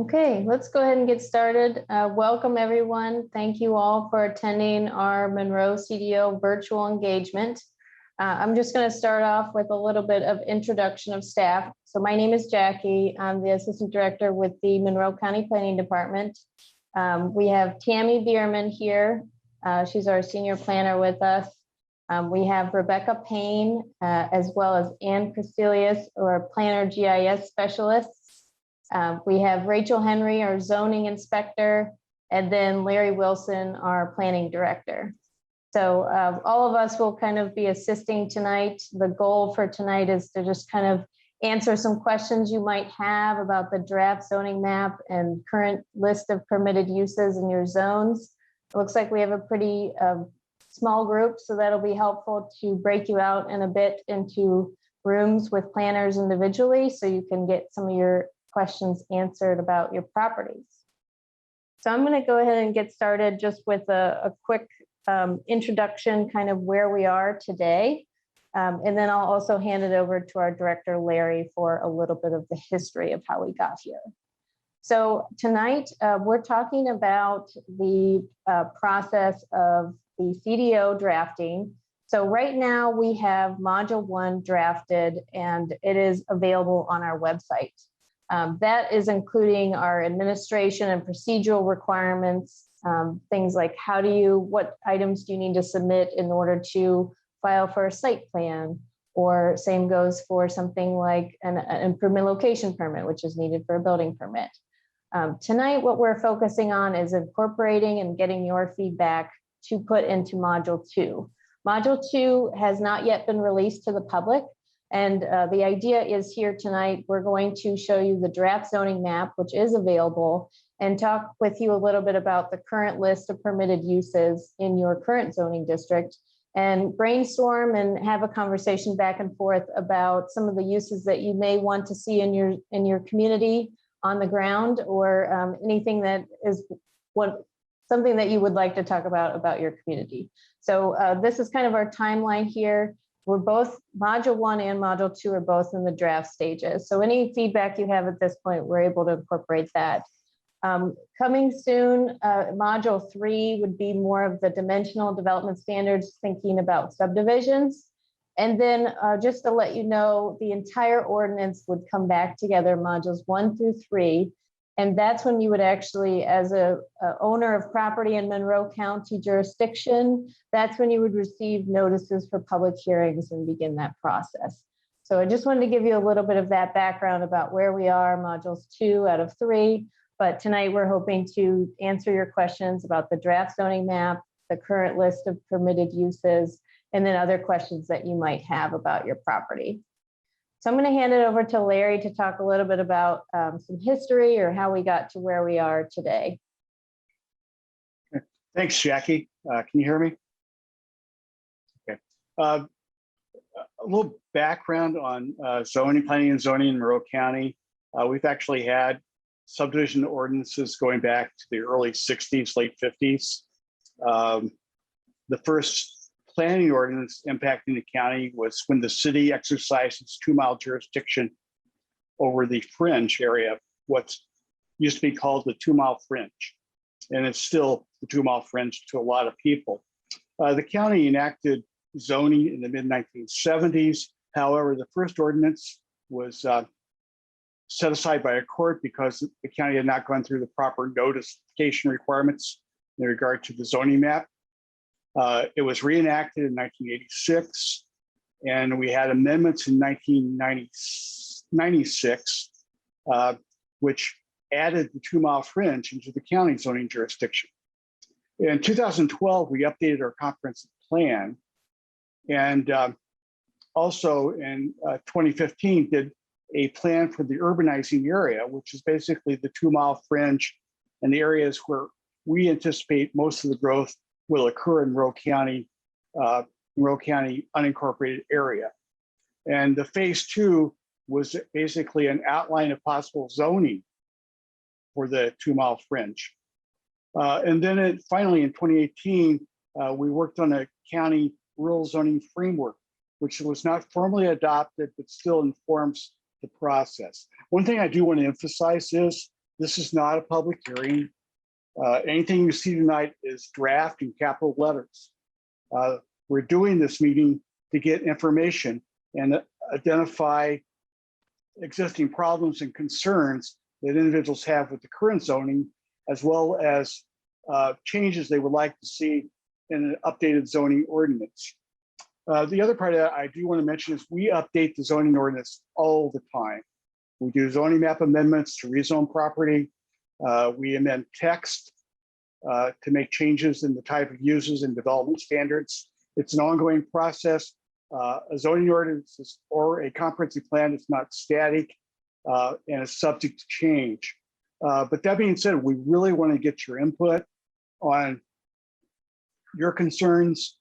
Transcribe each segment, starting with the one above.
Okay, let's go ahead and get started. Welcome everyone. Thank you all for attending our Monroe CDO virtual engagement. I'm just going to start off with a little bit of introduction of staff. So my name is Jackie. I'm the Assistant Director with the Monroe County Planning Department. We have Tammy Bierman here. She's our Senior Planner with us. We have Rebecca Payne, as well as Ann Crecilius, or Planner GIS Specialist. We have Rachel Henry, our zoning inspector, and then Laurie Wilson, our planning director. So all of us will kind of be assisting tonight. The goal for tonight is to just kind of answer some questions you might have about the draft zoning map and current list of permitted uses in your zones. It looks like we have a pretty small group, so that'll be helpful to break you out in a bit into rooms with planners individually, so you can get some of your questions answered about your properties. So I'm going to go ahead and get started just with a quick introduction, kind of where we are today. And then I'll also hand it over to our director, Larry, for a little bit of the history of how we got here. So tonight, we're talking about the process of the CDO drafting. So right now we have Module 1 drafted, and it is available on our website. That is including our administration and procedural requirements, things like what items do you need to submit in order to file for a site plan, or same goes for something like an improvement location permit, which is needed for a building permit. Tonight, what we're focusing on is incorporating and getting your feedback to put into Module 2. Module 2 has not yet been released to the public. And the idea is here tonight, we're going to show you the draft zoning map, which is available, and talk with you a little bit about the current list of permitted uses in your current zoning district, and brainstorm and have a conversation back and forth about some of the uses that you may want to see in your community on the ground, or anything that is something that you would like to talk about your community. So this is kind of our timeline here. We're both, Module 1 and Module 2 are both in the draft stages. So any feedback you have at this point, we're able to incorporate that. Coming soon, Module 3 would be more of the dimensional development standards, thinking about subdivisions. And then just to let you know, the entire ordinance would come back together, Modules 1 through 3. And that's when you would actually, as a owner of property in Monroe County jurisdiction, that's when you would receive notices for public hearings and begin that process. So I just wanted to give you a little bit of that background about where we are, Modules 2 out of 3. But tonight we're hoping to answer your questions about the draft zoning map, the current list of permitted uses, and then other questions that you might have about your property. So I'm going to hand it over to Larry to talk a little bit about some history or how we got to where we are today. Thanks, Jackie. Can you hear me? Okay. A little background on planning and zoning in Monroe County. We've actually had subdivision ordinances going back to the early 60s, late 50s. The first planning ordinance impacting the county was when the city exercised its 2-mile jurisdiction over the fringe area, what used to be called the 2-mile fringe. And it's still the 2-mile fringe to a lot of people. The county enacted zoning in the mid-1970s. However, the first ordinance was set aside by a court because the county had not gone through the proper notification requirements in regard to the zoning map. It was reenacted in 1986, and we had amendments in 1996, which added the 2-mile fringe into the county zoning jurisdiction. In 2012, we updated our comprehensive plan, and also in 2015 did a plan for the urbanizing area, which is basically the 2-mile fringe and the areas where we anticipate most of the growth will occur in Monroe County unincorporated area. And the phase 2 was basically an outline of possible zoning for the 2-mile fringe. And then finally in 2018, we worked on a county rural zoning framework, which was not formally adopted, but still informs the process. One thing I do want to emphasize is This is not a public hearing. Anything you see tonight is draft in capital letters. We're doing this meeting to get information and identify existing problems and concerns that individuals have with the current zoning, as well as changes they would like to see in an updated zoning ordinance. The other part that I do want to mention is we update the zoning ordinance all the time. We do zoning map amendments to rezone property. We amend text to make changes in the type of uses and development standards. It's an ongoing process. A zoning ordinance or a comprehensive plan is not static and is subject to change. But that being said, we really want to get your input on your concerns,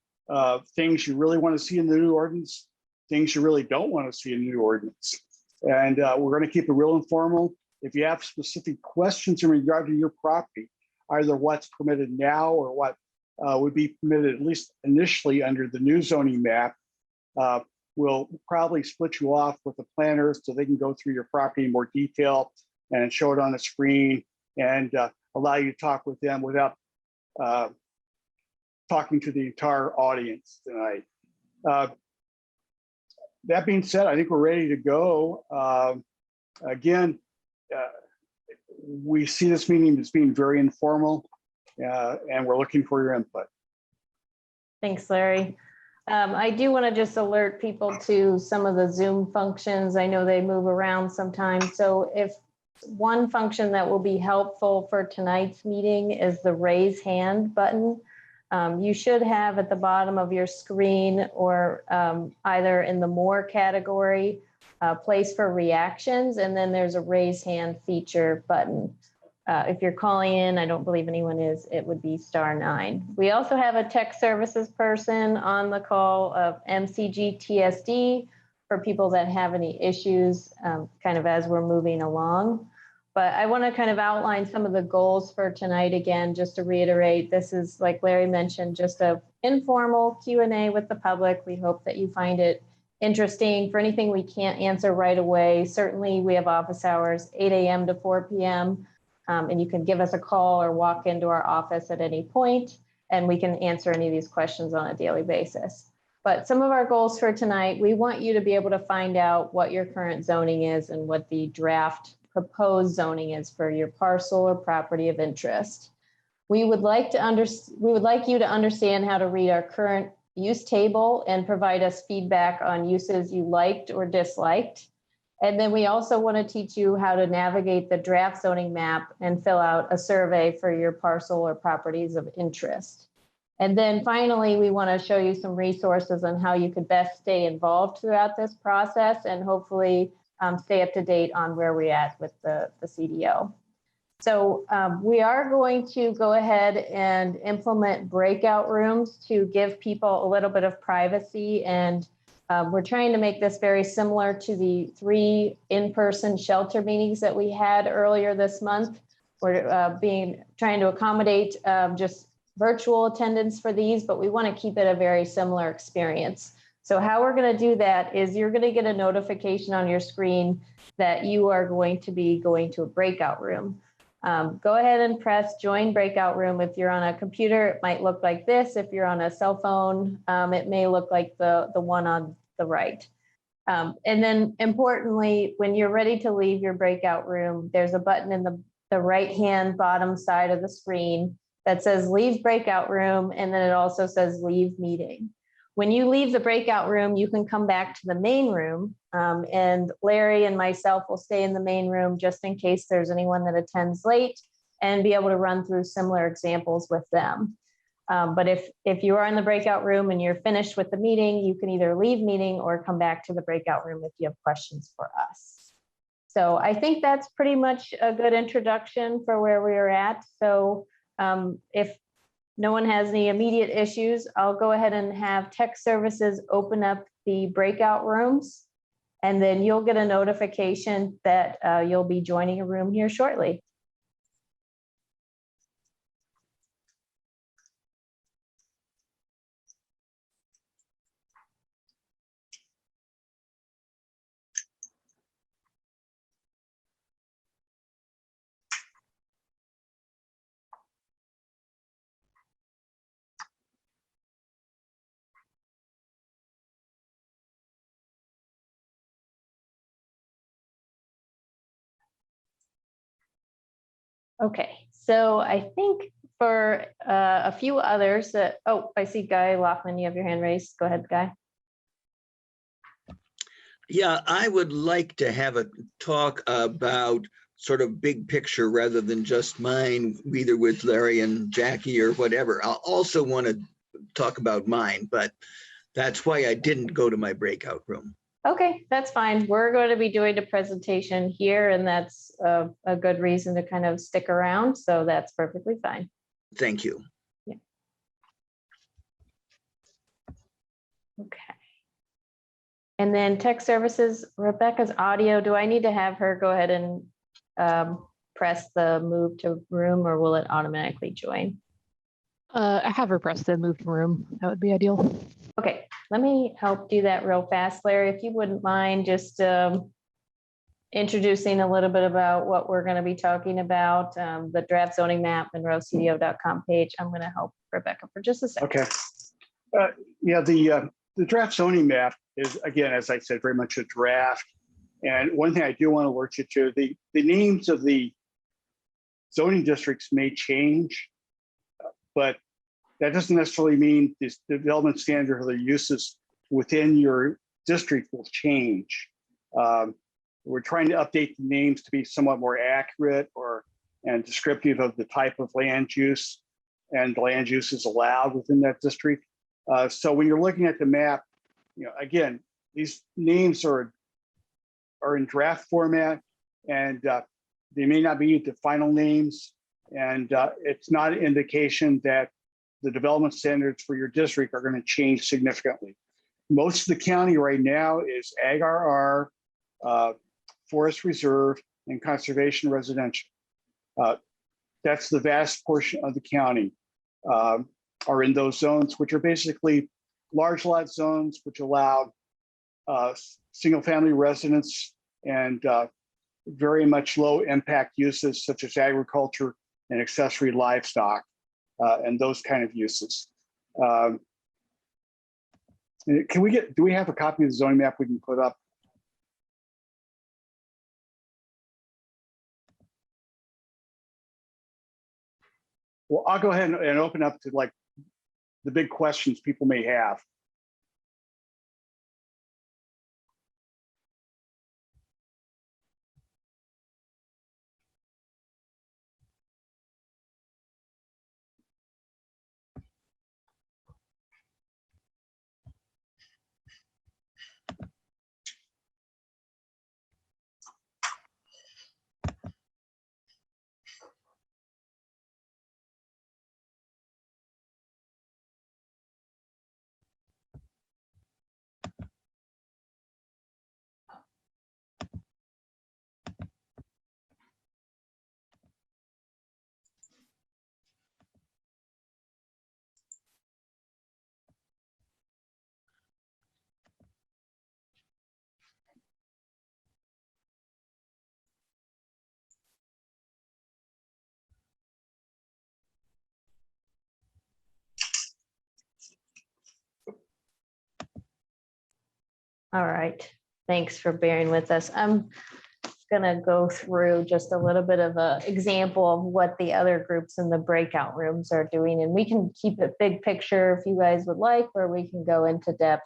things you really want to see in the new ordinance, things you really don't want to see in the new ordinance. And we're going to keep it real informal. If you have specific questions in regard to your property, either what's permitted now or what would be permitted at least initially under the new zoning map, we'll probably split you off with the planners so they can go through your property in more detail and show it on the screen and allow you to talk with them without talking to the entire audience tonight. That being said, I think we're ready to go. Again, we see this meeting as being very informal, and we're looking for your input. Thanks, Larry. I do want to just alert people to some of the Zoom functions. I know they move around sometimes. So if one function that will be helpful for tonight's meeting is the raise hand button. You should have at the bottom of your screen or either in the more category, place for reactions, and then there's a raise hand feature button. If you're calling in, I don't believe anyone is, it would be *9. We also have a tech services person on the call of MCGTSD for people that have any issues kind of as we're moving along. But I want to kind of outline some of the goals for tonight again, just to reiterate, this is, like Larry mentioned, just an informal Q&A with the public. We hope that you find it interesting. For anything we can't answer right away, certainly we have office hours 8 a.m. to 4 p.m. And you can give us a call or walk into our office at any point, and we can answer any of these questions on a daily basis. But some of our goals for tonight, we want you to be able to find out what your current zoning is and what the draft proposed zoning is for your parcel or property of interest. We would like you to understand how to read our current use table and provide us feedback on uses you liked or disliked. And then we also want to teach you how to navigate the draft zoning map and fill out a survey for your parcel or properties of interest. And then finally, we want to show you some resources on how you could best stay involved throughout this process and hopefully stay up to date on where we're at with the CDO. So we are going to go ahead and implement breakout rooms to give people a little bit of privacy, and we're trying to make this very similar to the 3 in-person shelter meetings that we had earlier this month. We're trying to accommodate just virtual attendance for these, but we want to keep it a very similar experience. So how we're going to do that is you're going to get a notification on your screen that you are going to be going to a breakout room. Go ahead and press join breakout room. If you're on a computer, it might look like this. If you're on a cell phone, it may look like the one on the right. And then importantly, when you're ready to leave your breakout room, there's a button in the right-hand bottom side of the screen that says leave breakout room, and then it also says leave meeting. When you leave the breakout room, you can come back to the main room, and Larry and myself will stay in the main room just in case there's anyone that attends late and be able to run through similar examples with them. But if you are in the breakout room and you're finished with the meeting, you can either leave meeting or come back to the breakout room if you have questions for us. So I think that's pretty much a good introduction for where we are at. So if no one has any immediate issues, I'll go ahead and have tech services open up the breakout rooms, and then you'll get a notification that you'll be joining a room here shortly. Okay, so I think for a few others that, oh, I see Guy Loughlin, you have your hand raised. Go ahead, Guy. Yeah, I would like to have a talk about sort of big picture rather than just mine, either with Larry and Jackie or whatever. I'll also want to talk about mine, but that's why I didn't go to my breakout room. Okay, that's fine. We're going to be doing a presentation here, and that's a good reason to kind of stick around. So that's perfectly fine. Thank you. Yeah. Okay. And then tech services, Rebecca's audio, do I need to have her go ahead and press the move to room, or will it automatically join? I have her press the move to room. That would be ideal. Okay, let me help do that real fast. Larry, if you wouldn't mind just introducing a little bit about what we're going to be talking about, the draft zoning map, MonroeCDO.com page. I'm going to help Rebecca for just a second. Okay. Yeah, the draft zoning map is, again, as I said, very much a draft. And one thing I do want to alert you to, the names of the zoning districts may change, but that doesn't necessarily mean the development standard or the uses within your district will change. We're trying to update the names to be somewhat more accurate and descriptive of the type of land use and land uses allowed within that district. So when you're looking at the map, again, these names are in draft format, and they may not be the final names, and it's not an indication that the development standards for your district are going to change significantly. Most of the county right now is Ag RR, Forest Reserve, and Conservation Residential. That's the vast portion of the county are in those zones, which are basically large lot zones, which allow single family residents and very much low impact uses such as agriculture and accessory livestock and those kind of uses. Do we have a copy of the zoning map we can put up? Well, I'll go ahead and open up to like the big questions people may have. All right, thanks for bearing with us. I'm gonna go through just a little bit of an example of what the other groups in the breakout rooms are doing, and we can keep it big picture if you guys would like, or we can go into depth.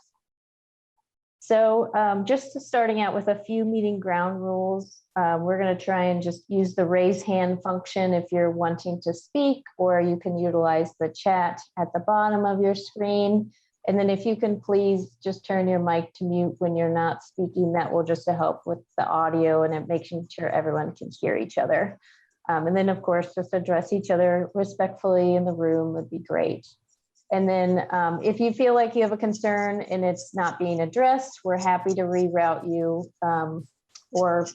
So just starting out with a few meeting ground rules, we're gonna try and just use the raise hand function if you're wanting to speak, or you can utilize the chat at the bottom of your screen. And then if you can please just turn your mic to mute when you're not speaking, that will just help with the audio and it making sure everyone can hear each other. And then of course, just address each other respectfully in the room would be great. And then if you feel like you have a concern and it's not being addressed, we're happy to reroute you or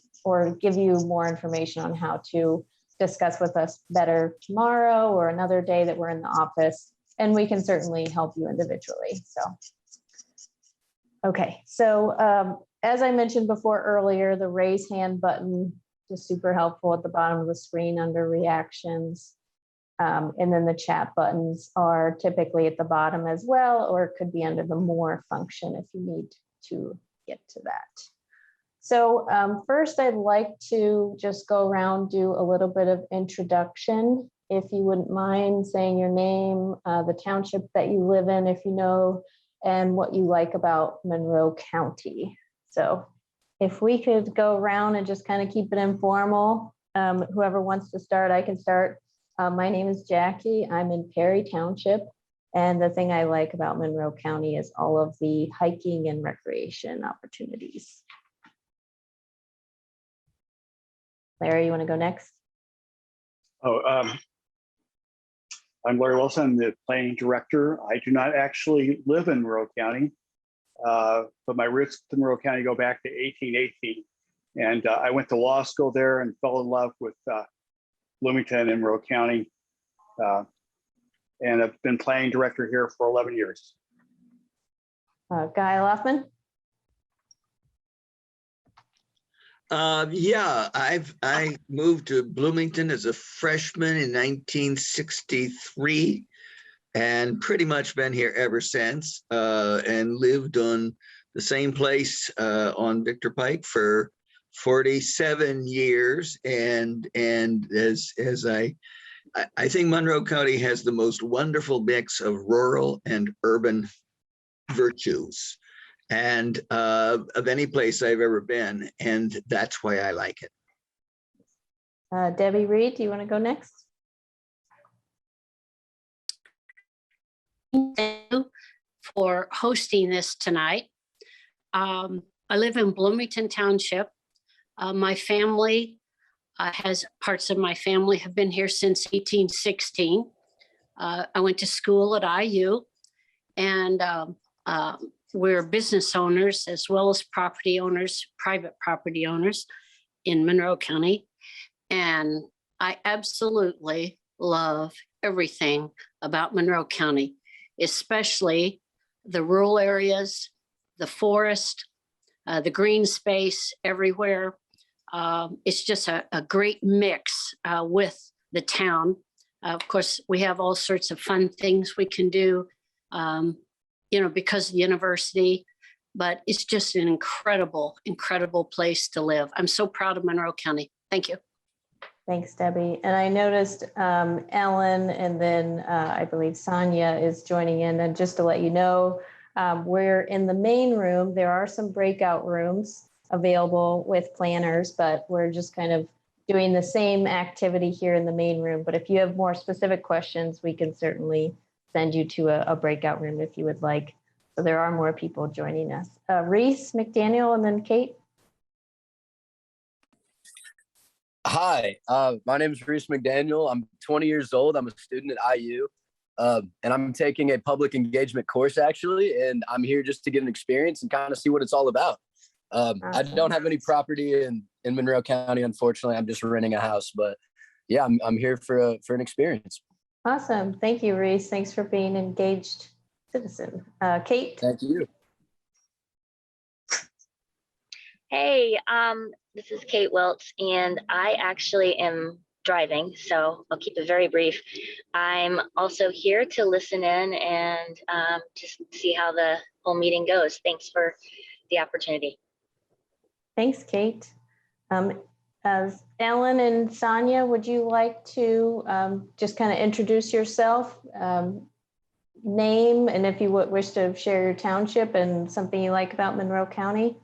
give you more information on how to discuss with us better tomorrow or another day that we're in the office. And we can certainly help you individually. So, okay. So as I mentioned before earlier, the raise hand button is super helpful at the bottom of the screen under reactions. And then the chat buttons are typically at the bottom as well, or it could be under the more function if you need to get to that. So first, I'd like to just go around, do a little bit of introduction. If you wouldn't mind saying your name, the township that you live in, if you know, and what you like about Monroe County. So if we could go around and just kind of keep it informal, whoever wants to start, I can start. My name is Jackie. I'm in Perry Township. And the thing I like about Monroe County is all of the hiking and recreation opportunities. Larry, you want to go next? I'm Laurie Wilson, I'm the planning director. I do not actually live in Monroe County, but my roots to Monroe County go back to 1818. And I went to law school there and fell in love with Bloomington and Monroe County. And I've been planning director here for 11 years. Guy Loffman? Yeah, I moved to Bloomington as a freshman in 1963 and pretty much been here ever since, and lived on the same place on Victor Pike for 47 years. And as I think Monroe County has the most wonderful mix of rural and urban virtues and of any place I've ever been. And that's why I like it. Debbie Reed, do you want to go next? Thank you for hosting this tonight. I live in Bloomington Township. My family parts of my family have been here since 1816. I went to school at IU, and we're business owners as well as property owners, private property owners in Monroe County. And I absolutely love everything about Monroe County, especially the rural areas, the forest, the green space everywhere. It's just a great mix with the town. Of course, we have all sorts of fun things we can do, because of the university, but it's just an incredible, incredible place to live. I'm so proud of Monroe County. Thank you. Thanks, Debbie. And I noticed Ellen and then I believe Sonia is joining in. And just to let you know, we're in the main room. There are some breakout rooms available with planners, but we're just kind of doing the same activity here in the main room. But if you have more specific questions, we can certainly send you to a breakout room if you would like. So there are more people joining us. Reese, McDaniel, and then Kate. Hi, my name is Reese McDaniel. I'm 20 years old. I'm a student at IU, and I'm taking a public engagement course actually, and I'm here just to get an experience and kind of see what it's all about. I don't have any property in Monroe County, unfortunately. I'm just renting a house, but yeah, I'm here for an experience. Awesome. Thank you, Reese. Thanks for being an engaged citizen. Kate. Thank you. Hey, this is Kate Wiltz, and I actually am driving, so I'll keep it very brief. I'm also here to listen in and just see how the whole meeting goes. Thanks for the opportunity. Thanks, Kate. As Ellen and Sonia, would you like to just kind of introduce yourself, name, and if you would wish to share your township and something you like about Monroe County?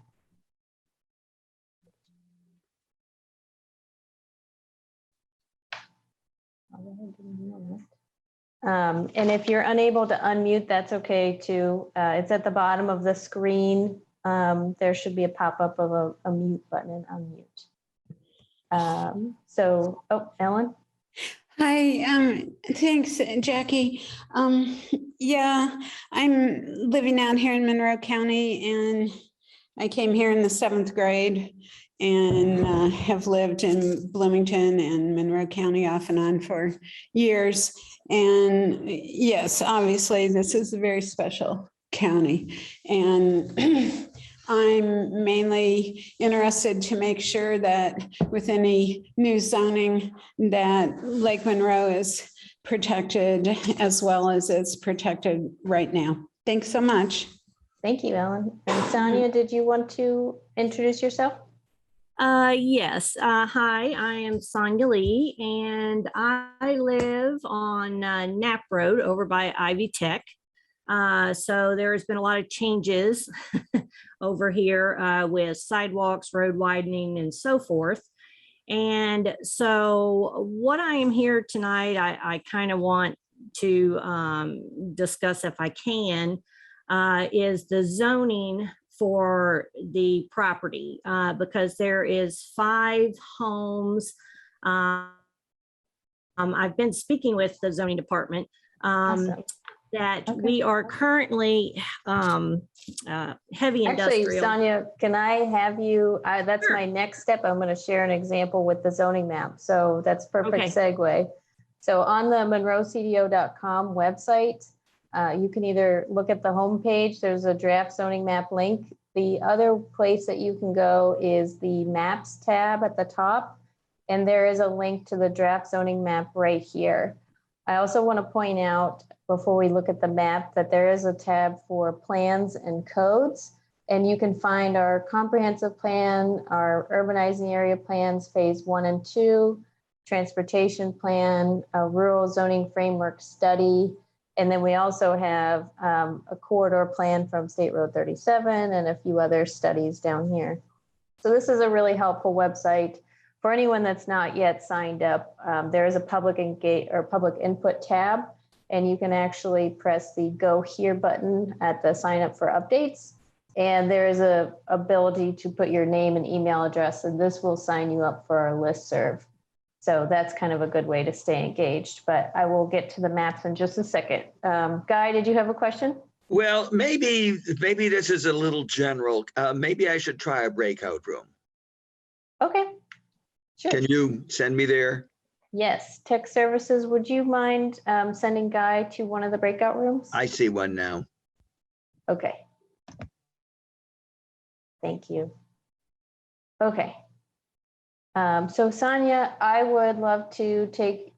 And if you're unable to unmute, that's okay too. It's at the bottom of the screen. There should be a pop-up of a mute button and unmute. Ellen? Hi, thanks, Jackie. Yeah, I'm living out here in Monroe County, and I came here in the 7th grade and have lived in Bloomington and Monroe County off and on for years. And yes, obviously, this is a very special county. And I'm mainly interested to make sure that with any new zoning that Lake Monroe is protected as well as it's protected right now. Thanks so much. Thank you, Ellen. And Sonia, did you want to introduce yourself? Yes. Hi, I am Sonia Lee, and I live on Knapp Road over by Ivy Tech. So there's been a lot of changes over here with sidewalks, road widening, and so forth. And so what I am here tonight, I kind of want to discuss, if I can, is the zoning for the property, because there is 5 homes. I've been speaking with the zoning department Awesome. that Okay. we are currently heavy Actually, industrial. Sonia, can I have you, that's Sure. my next step. I'm going to share an example with the zoning map. So that's perfect Okay. segue. So on the MonroeCDO.com website, you can either look at the homepage, there's a draft zoning map link. The other place that you can go is the maps tab at the top. And there is a link to the draft zoning map right here. I also want to point out before we look at the map that there is a tab for plans and codes. And you can find our comprehensive plan, our urbanizing area plans, phase 1 and 2, transportation plan, a rural zoning framework study. And then we also have a corridor plan from State Road 37 and a few other studies down here. So this is a really helpful website. For anyone that's not yet signed up, there is a public input tab, and you can actually press the Go Here button at the sign up for updates. And there is a ability to put your name and email address, and this will sign you up for our listserv. So that's kind of a good way to stay engaged, but I will get to the maps in just a second. Guy, did you have a question? Well, maybe this is a little general. Maybe I should try a breakout room. Okay, sure. Can you send me there? Yes, tech services, would you mind sending Guy to one of the breakout rooms? I see one now. Okay. Thank you. Okay. So Sonia, I would love to take,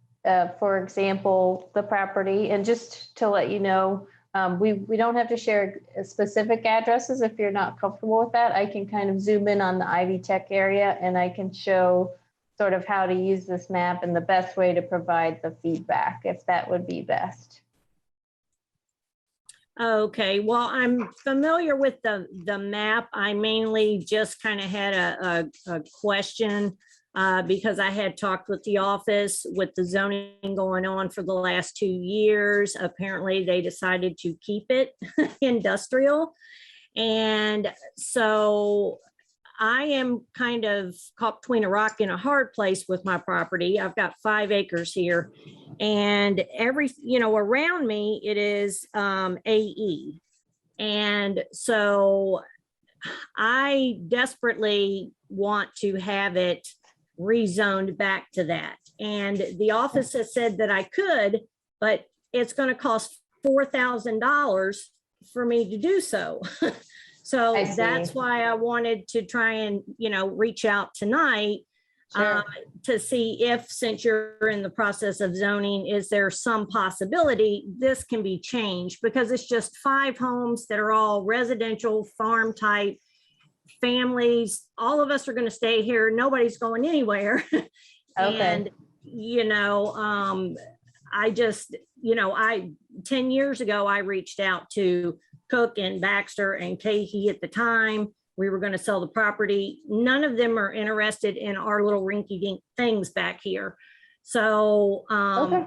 for example, the property, and just to let you know, we don't have to share specific addresses if you're not comfortable with that. I can kind of zoom in on the Ivy Tech area, and I can show sort of how to use this map and the best way to provide the feedback, if that would be best. Okay, well, I'm familiar with the map. I mainly just kind of had a question because I had talked with the office with the zoning going on for the last 2 years. Apparently, they decided to keep it industrial. And so I am kind of caught between a rock and a hard place with my property. I've got 5 acres here, and around me it is AE. And so I desperately want to have it rezoned back to that. And the office has said that I could, but it's going to cost $4,000 for me to do so. So that's why I wanted to try and, reach out tonight to see if, since you're in the process of zoning, is there some possibility this can be changed? Because it's just 5 homes that are all residential, farm type families. All of us are going to stay here. Nobody's going anywhere. And, I just, 10 years ago, I reached out to Cook and Baxter and Cahey at the time. We were going to sell the property. None of them are interested in our little rinky-dink things back here. So, okay.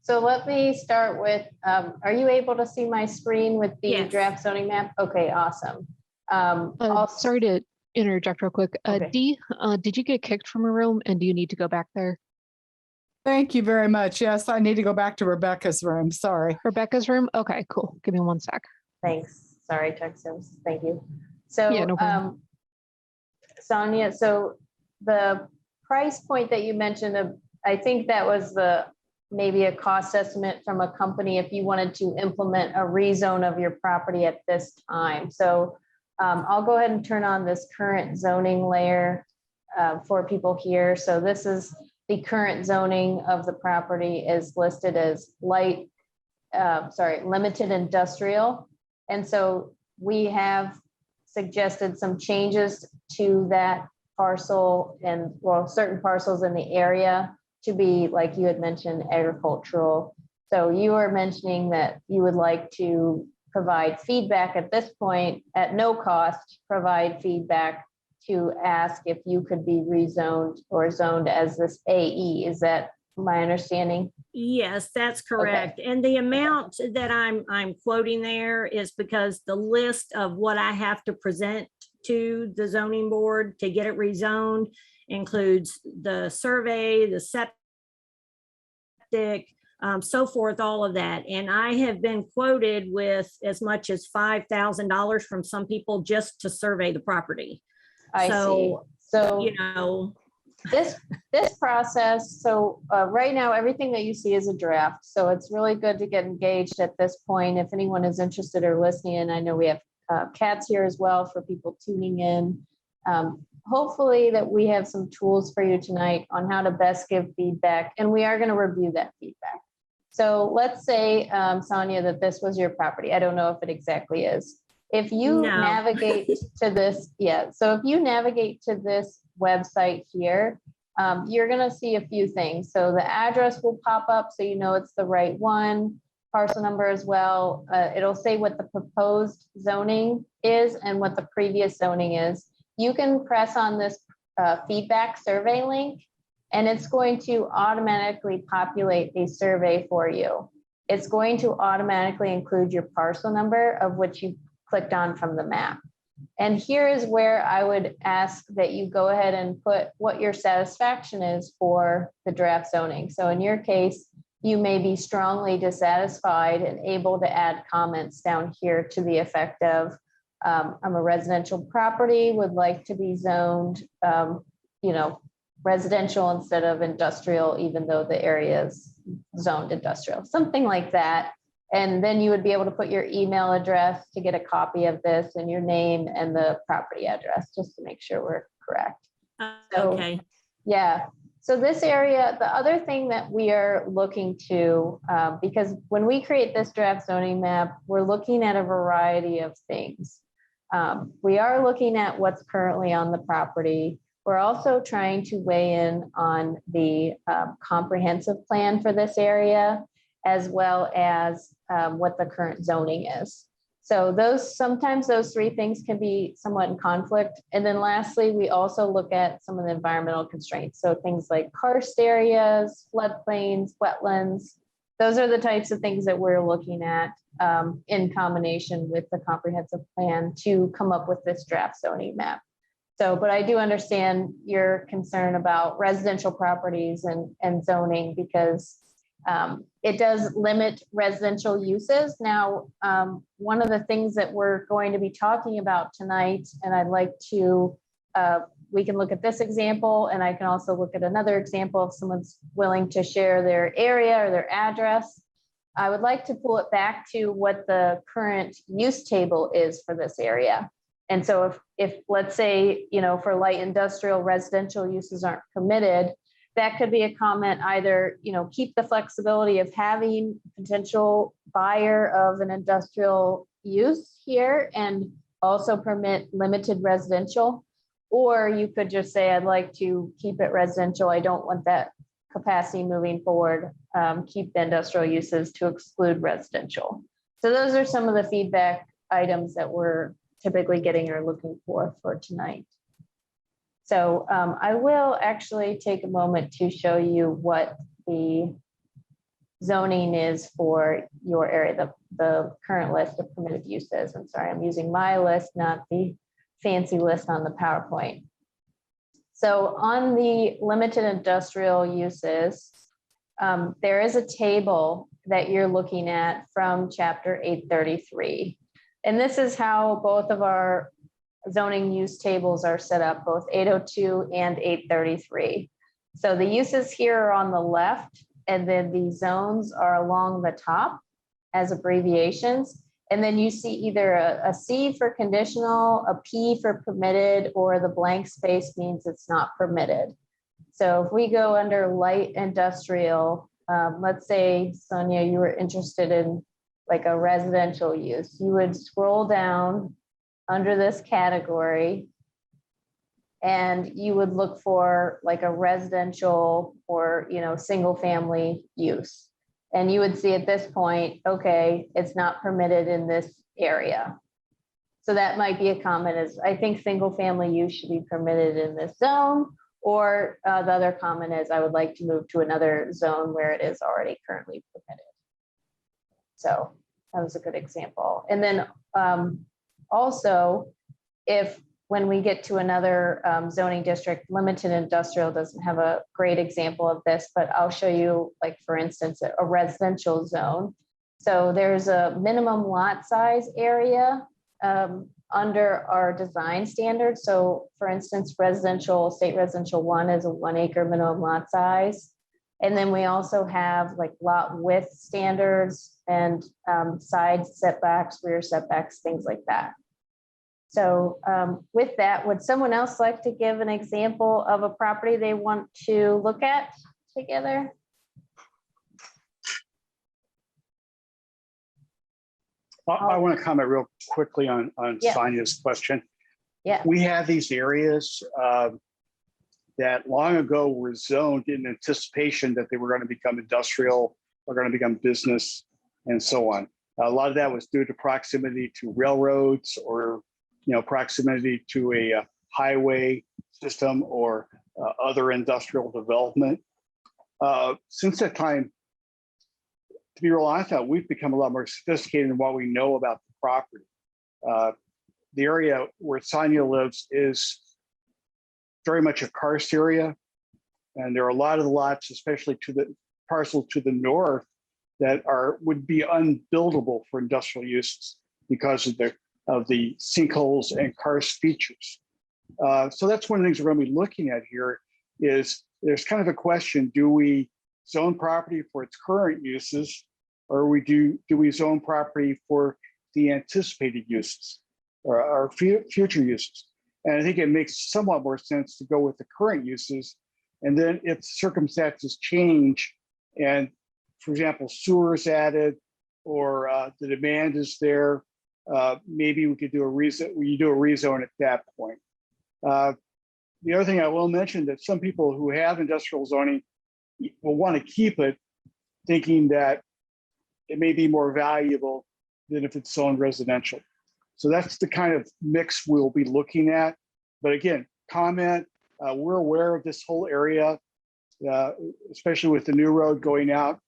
So let me start with, are you able to see my screen with the draft zoning map? Okay, awesome. Sorry to interject real quick. Okay. Dee, did you get kicked from a room, and do you need to go back there? Thank you very much. Yes, I need to go back to Rebecca's room. Sorry. Rebecca's room? Okay, cool. Give me 1 sec. Thanks. Sorry, Texas. Thank you. So, Yeah, no problem. Sonia, so the price point that you mentioned, I think that was maybe a cost estimate from a company if you wanted to implement a rezone of your property at this time. So I'll go ahead and turn on this current zoning layer for people here. So this is the current zoning of the property is listed as limited industrial. And so we have suggested some changes to that parcel and, well, certain parcels in the area to be, like you had mentioned, agricultural. So you were mentioning that you would like to provide feedback at this point at no cost, provide feedback to ask if you could be rezoned or zoned as this AE. Is that my understanding? Yes, that's correct. And the amount that I'm quoting there is because the list of what I have to present to the zoning board to get it rezoned includes the survey, the septic, so forth, all of that. And I have been quoted with as much as $5,000 from some people just to survey the property. I see. So, you know, this process, so right now, everything that you see is a draft. So it's really good to get engaged at this point. If anyone is interested or listening, and I know we have Kat's here as well for people tuning in. Hopefully that we have some tools for you tonight on how to best give feedback, and we are going to review that feedback. So let's say, Sonia, that this was your property. I don't know if it exactly is. If you navigate to this, so if you navigate to this website here, you're going to see a few things. So the address will pop up so you know it's the right one, parcel number as well. It'll say what the proposed zoning is and what the previous zoning is. You can press on this feedback survey link, and it's going to automatically populate a survey for you. It's going to automatically include your parcel number of which you clicked on from the map. And here is where I would ask that you go ahead and put what your satisfaction is for the draft zoning. So in your case, you may be strongly dissatisfied and able to add comments down here to the effect of, I'm a residential property, would like to be zoned, residential instead of industrial, even though the area is zoned industrial, something like that. And then you would be able to put your email address to get a copy of this and your name and the property address, just to make sure we're correct. Okay. Yeah. So this area, the other thing that we are looking to, because when we create this draft zoning map, we're looking at a variety of things. We are looking at what's currently on the property. We're also trying to weigh in on the comprehensive plan for this area, as well as what the current zoning is. So sometimes those three things can be somewhat in conflict. And then lastly, we also look at some of the environmental constraints. So things like karst areas, floodplains, wetlands. Those are the types of things that we're looking at in combination with the comprehensive plan to come up with this draft zoning map. So, but I do understand your concern about residential properties and zoning, because it does limit residential uses. Now, one of the things that we're going to be talking about tonight, and I'd like to, we can look at this example, and I can also look at another example if someone's willing to share their area or their address. I would like to pull it back to what the current use table is for this area. And so if let's say, for light industrial residential uses aren't permitted, that could be a comment either, keep the flexibility of having potential buyer of an industrial use here and also permit limited residential. Or you could just say, I'd like to keep it residential. I don't want that capacity moving forward. Keep the industrial uses to exclude residential. So those are some of the feedback items that we're typically getting or looking for tonight. So I will actually take a moment to show you what the zoning is for your area, the current list of permitted uses. I'm sorry, I'm using my list, not the fancy list on the PowerPoint. So on the limited industrial uses, there is a table that you're looking at from chapter 833. And this is how both of our zoning use tables are set up, both 802 and 833. So the uses here are on the left, and then the zones are along the top as abbreviations. And then you see either a C for conditional, a P for permitted, or the blank space means it's not permitted. So if we go under light industrial, let's say, Sonia, you were interested in like a residential use, you would scroll down under this category, and you would look for like a residential or, single family use. And you would see at this point, okay, it's not permitted in this area. So that might be a comment is, I think single family use should be permitted in this zone. Or the other comment is, I would like to move to another zone where it is already currently permitted. So that was a good example. And then also, if when we get to another zoning district, limited industrial doesn't have a great example of this, but I'll show you, like, for instance, a residential zone. So there's a minimum lot size area under our design standards. So for instance, state residential 1 is a 1 acre minimum lot size. And then we also have like lot width standards and side setbacks, rear setbacks, things like that. So with that, would someone else like to give an example of a property they want to look at together? I want to comment real quickly on Yeah. Sonia's question. Yeah. We have these areas that long ago were zoned in anticipation that they were going to become industrial or going to become business and so on. A lot of that was due to proximity to railroads or proximity to a highway system or other industrial development. Since that time, to be real honest, we've become a lot more sophisticated in what we know about the property. The area where Sonia lives is very much a karst area, and there are a lot of the lots, especially to the parcel to the north, that would be unbuildable for industrial uses because of the sinkholes and karst features. So that's one of the things we're going to be looking at here. Is there's kind of a question: do we zone property for its current uses, or do we zone property for the anticipated uses or future uses? And I think it makes somewhat more sense to go with the current uses. And then if circumstances change and, for example, sewers added or the demand is there, maybe we could do a rezone at that point. The other thing I will mention that some people who have industrial zoning will want to keep it, thinking that it may be more valuable than if it's zoned residential. So that's the kind of mix we'll be looking at. But again, comment, we're aware of this whole area, especially with the new road going out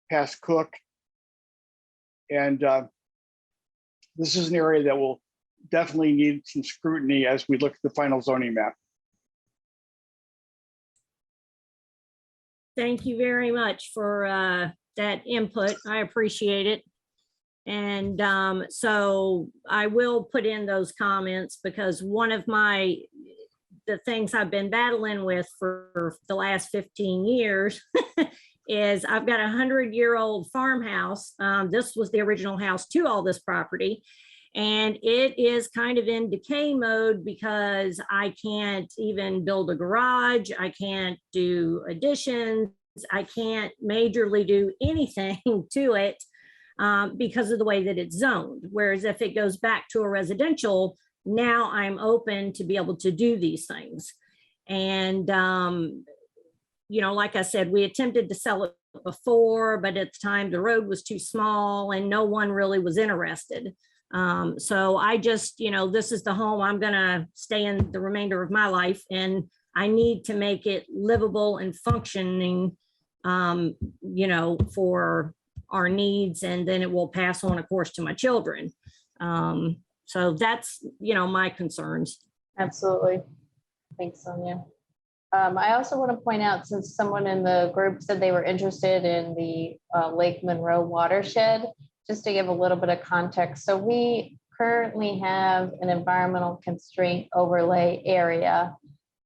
past Cook. And this is an area that will definitely need some scrutiny as we look at the final zoning map. Thank you very much for that input. I appreciate it. And so I will put in those comments because one of the things I've been battling with for the last 15 years is I've got a 100-year-old farmhouse. This was the original house to all this property. And it is kind of in decay mode because I can't even build a garage. I can't do additions. I can't majorly do anything to it because of the way that it's zoned. Whereas if it goes back to a residential, now I'm open to be able to do these things. And, like I said, we attempted to sell it before, but at the time the road was too small and no one really was interested. So I just, this is the home I'm going to stay in the remainder of my life, and I need to make it livable and functioning, for our needs, and then it will pass on, of course, to my children. So that's, my concerns. Absolutely. Thanks, Sonia. I also want to point out, since someone in the group said they were interested in the Lake Monroe watershed, just to give a little bit of context. So we currently have an environmental constraint overlay area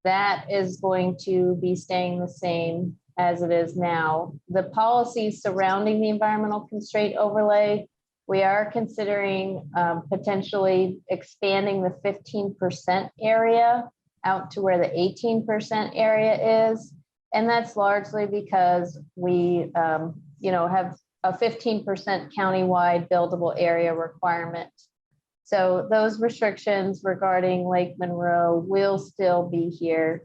that is going to be staying the same as it is now. The policies surrounding the environmental constraint overlay, we are considering potentially expanding the 15% area out to where the 18% area is. And that's largely because we have a 15% countywide buildable area requirement So those restrictions regarding Lake Monroe will still be here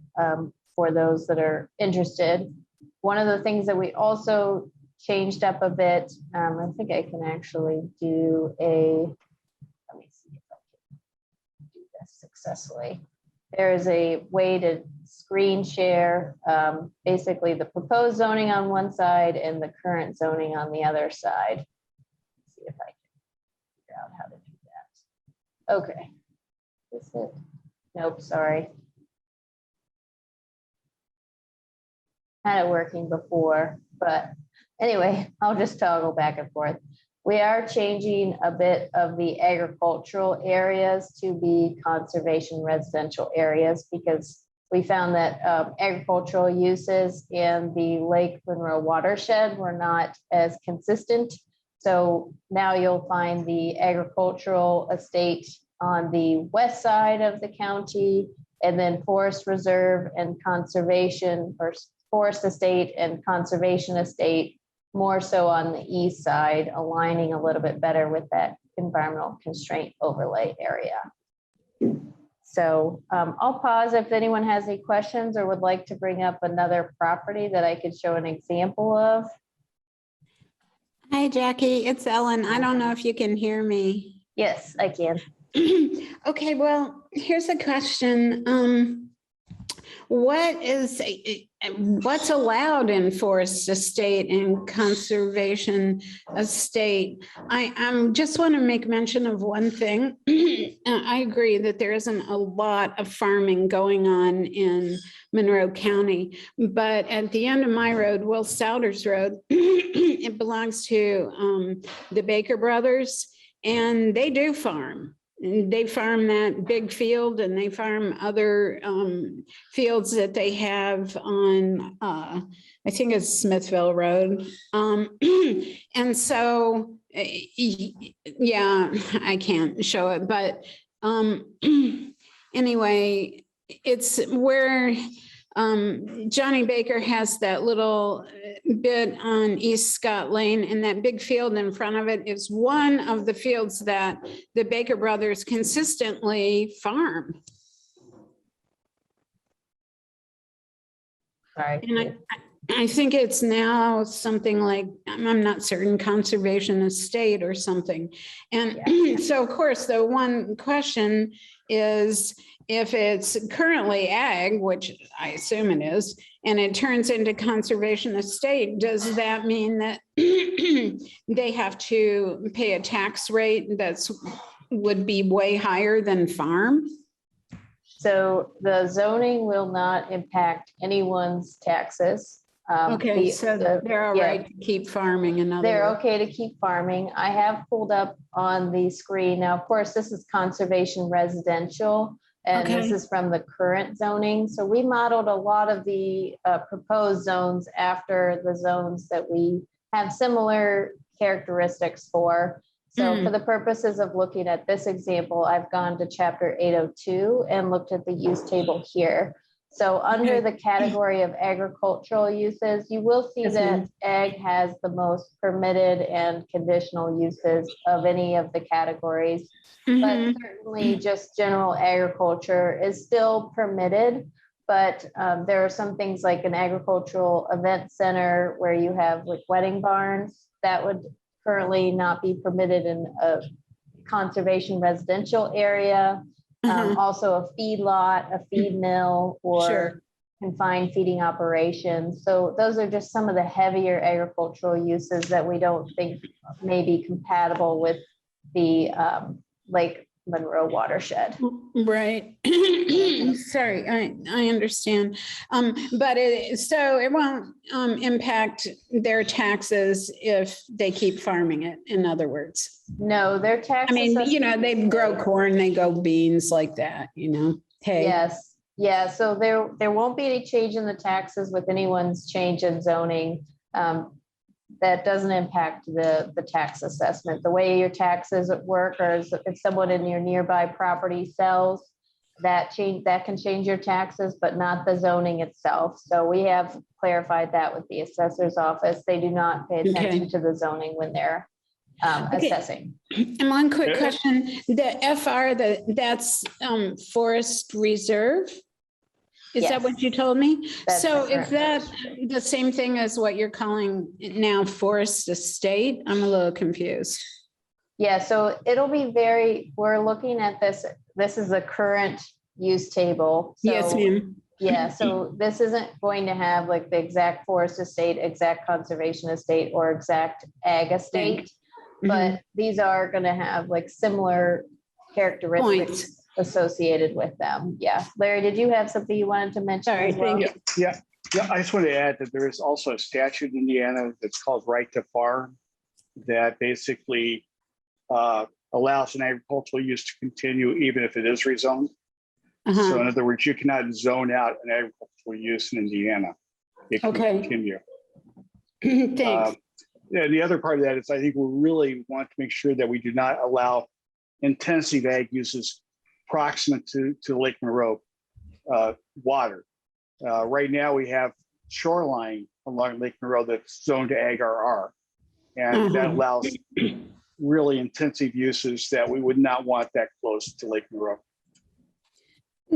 for those that are interested. One of the things that we also changed up a bit, I think I can actually do let me see if I can do this successfully. There is a way to screen share basically the proposed zoning on one side and the current zoning on the other side. Let's see if I can figure out how to do that. Okay. Is it? Nope, sorry. Had it working before, but anyway, I'll just toggle back and forth. We are changing a bit of the agricultural areas to be conservation residential areas because we found that agricultural uses in the Lake Monroe watershed were not as consistent. So now you'll find the agricultural estate on the west side of the county, and then forest reserve and conservation, or forest estate and conservation estate more so on the east side, aligning a little bit better with that environmental constraint overlay area. So I'll pause if anyone has any questions or would like to bring up another property that I could show an example of. Hi, Jackie, it's Ellen. I don't know if you can hear me. Yes, I can. Okay, well, here's a question. What's allowed in forest estate and conservation estate? I just want to make mention of one thing. I agree that there isn't a lot of farming going on in Monroe County, but at the end of my road, Will Souders Road, it belongs to the Baker brothers, and they do farm. They farm that big field and they farm other fields that they have on, I think it's Smithville Road. And so, yeah, I can't show it, but anyway, it's where Johnny Baker has that little bit on East Scott Lane, and that big field in front of it is one of the fields that the Baker brothers consistently farm. Sorry. And I think it's now something like, I'm not certain, conservation estate or something. And so of course, the one question is, if it's currently ag, which I assume it is, and it turns into conservation estate, does that mean that they have to pay a tax rate that's would be way higher than farm? So the zoning will not impact anyone's taxes. Okay, so they're all right to keep farming. They're okay to keep farming. I have pulled up on the screen. Now, of course, this is conservation residential, and this is from the current zoning. So we modeled a lot of the proposed zones after the zones that we have similar characteristics for. So for the purposes of looking at this example, I've gone to chapter 802 and looked at the use table here. So under the category of agricultural uses, you will see that ag has the most permitted and conditional uses of any of the categories. But certainly just general agriculture is still permitted. But there are some things like an agricultural event center where you have like wedding barns that would currently not be permitted in a conservation residential area. Also a feedlot, a feed mill, or confined feeding operations. So those are just some of the heavier agricultural uses that we don't think may be compatible with the Lake Monroe watershed. Right. Sorry, I understand. But it won't impact their taxes if they keep farming it, in other words. No, their taxes. I mean, you know, they grow corn, they grow beans like that, you know. Hey. Yes. Yeah. So there won't be any change in the taxes with anyone's change in zoning. That doesn't impact the tax assessment. The way your taxes work, or if someone in your nearby property sells, that can change your taxes, but not the zoning itself. So we have clarified that with the assessor's office. They do not pay attention to the zoning when they're assessing. And one quick question, the FR, that's Forest Reserve? Is that Yes. what you told me? That's So the is current that the same thing as what you're calling now Forest Estate? I'm a little confused. Yeah, so it'll be we're looking at this is the current use table. So, Yes, ma'am. yeah, so this isn't going to have like the exact forest estate, exact conservation estate, or exact ag estate, but these are going to have like similar characteristics associated with them. Yeah. Larry, did you have something you wanted to mention? Sorry, as well? thank you. Yeah, I just want to add that there is also a statute in Indiana that's called Right to Farm that basically allows an agricultural use to continue even if it is rezoned. So in other words, you cannot zone out an agricultural use in Indiana. It can continue. Thanks. And the other part of that is I think we really want to make sure that we do not allow intensive ag uses proximate to Lake Monroe water. Right now we have shoreline along Lake Monroe that's zoned to ag RR. And that allows really intensive uses that we would not want that close to Lake Monroe.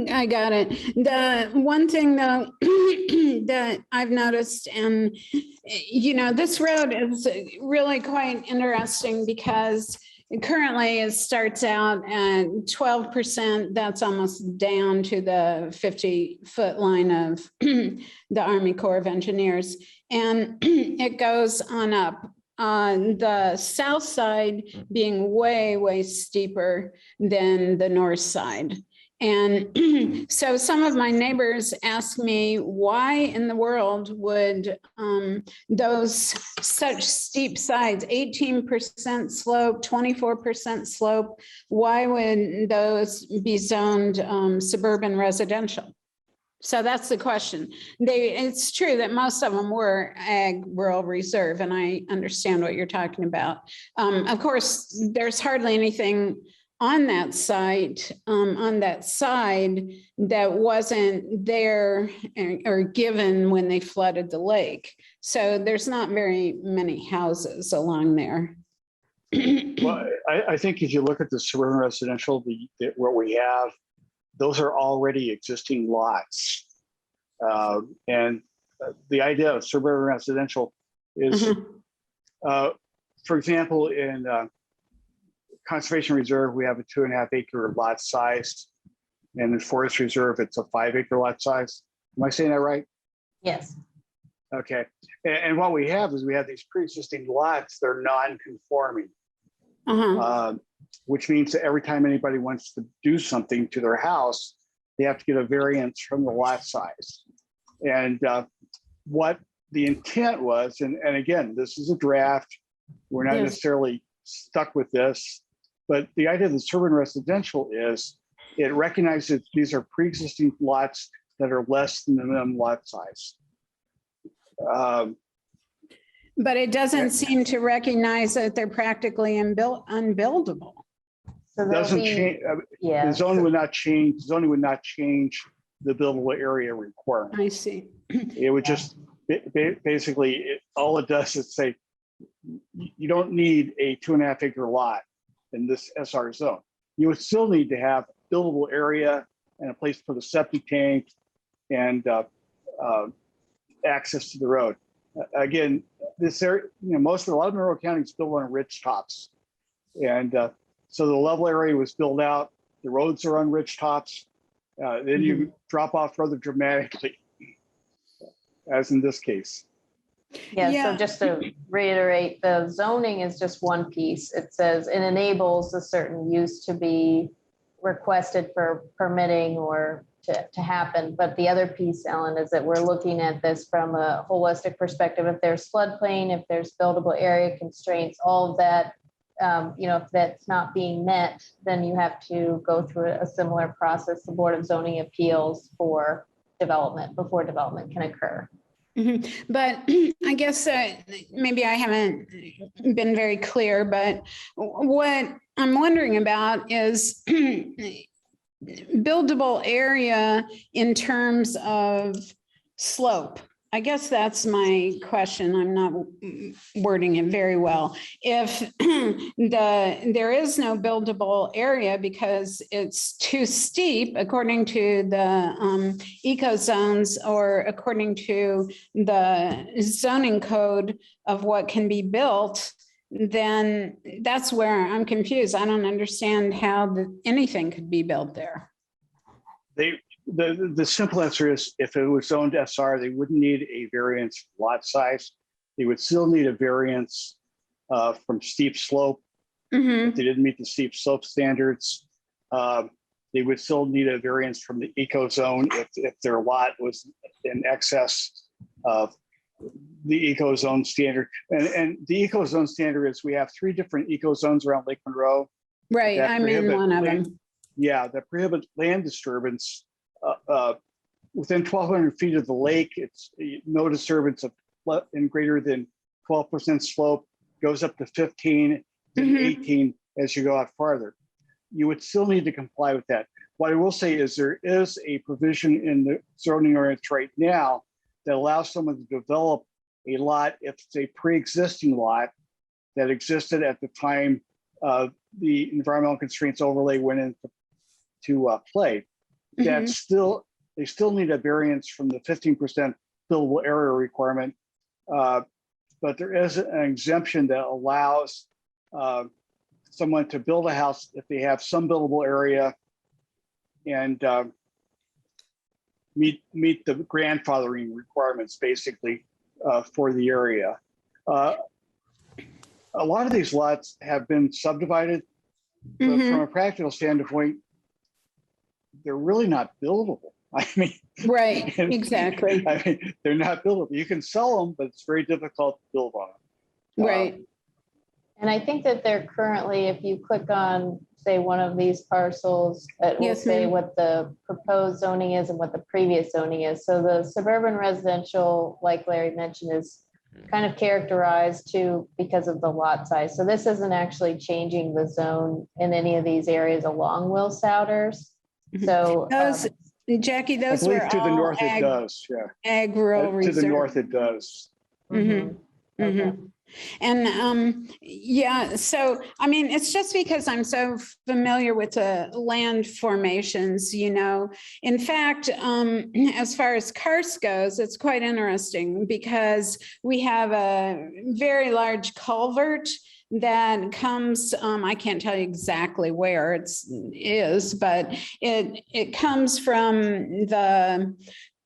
I got it. The one thing though that I've noticed, and this road is really quite interesting because currently it starts out at 12%. That's almost down to the 50-foot line of the Army Corps of Engineers. And it goes on up. On the south side being way, way steeper than the north side. And so some of my neighbors ask me, why in the world would those such steep sides, 18% slope, 24% slope, why would those be zoned suburban residential? So that's the question. It's true that most of them were ag rural reserve, and I understand what you're talking about. Of course, there's hardly anything on that site, that wasn't there or given when they flooded the lake. So there's not very many houses along there. Well, I think if you look at the suburban residential, what we have, those are already existing lots. And the idea of suburban residential is, for example, in Conservation Reserve, we have a 2.5 acre lot size. And in Forest Reserve, it's a 5 acre lot size. Am I saying that right? Yes. Okay. And what we have is we have these pre-existing lots, they're non-conforming. Which means that every time anybody wants to do something to their house, they have to get a variance from the lot size. And what the intent was, and again, this is a draft, we're not necessarily stuck with this, but the idea of the suburban residential is it recognizes these are pre-existing lots that are less than the minimum lot size. But it doesn't seem to recognize that they're practically unbuildable. So doesn't change. The zoning would not change. Zoning would not change the buildable area requirement. I see. It would just basically all it does is say you don't need a 2.5 acre lot in this SR zone. You would still need to have buildable area and a place for the septic tank and access to the road. Again, this area, a lot of Monroe County is built on ridge tops, and so the level area was built out. The roads are on ridge tops. Then you drop off rather dramatically, as in this case. Yeah, so just to reiterate, the zoning is just one piece. It says it enables a certain use to be requested for permitting or to happen. But the other piece, Ellen, is that we're looking at this from a holistic perspective. If there's floodplain, if there's buildable area constraints, all of that, if that's not being met, then you have to go through a similar process, the Board of Zoning Appeals for development, before development can occur. But I guess maybe I haven't been very clear, but what I'm wondering about is buildable area in terms of slope. I guess that's my question. I'm not wording it very well. If there is no buildable area because it's too steep, according to the eco zones or according to the zoning code of what can be built, then that's where I'm confused. I don't understand how anything could be built there. The simple answer is if it was zoned SR, they wouldn't need a variance for lot size. They would still need a variance from steep slope. If they didn't meet the steep slope standards, they would still need a variance from the eco zone if their lot was in excess of the eco zone standard. And the eco zone standard is we have 3 different eco zones around Lake Monroe. Right, I'm in one of them. Yeah, that prohibit land disturbance within 1,200 feet of the lake. It's no disturbance of in greater than 12% slope, goes up to 15, then 18 as you go out farther. You would still need to comply with that. What I will say is there is a provision in the zoning ordinance right now that allows someone to develop a lot if it's a pre-existing lot that existed at the time the environmental constraints overlay went into play. That's still, they still need a variance from the 15% buildable area requirement. But there is an exemption that allows someone to build a house if they have some buildable area and meet the grandfathering requirements basically for the area. A lot of these lots have been subdivided, but from a practical standpoint, they're really not buildable. I mean, right, exactly. I mean, they're not buildable. You can sell them, but it's very difficult to build on them. Right. And I think that they're currently, if you click on, say, one of these parcels, it will say what the proposed zoning is and what the previous zoning is. So the suburban residential, like Larry mentioned, is kind of characterized too because of the lot size. So this isn't actually changing the zone in any of these areas along Will Souders. So those, Jackie, those were to the north it does, yeah. Agro reserve. To the north it does. Okay. And yeah, so I mean, it's just because I'm so familiar with the land formations, you know. In fact, as far as karst goes, it's quite interesting because we have a very large culvert that comes, I can't tell you exactly where it is, but it comes from the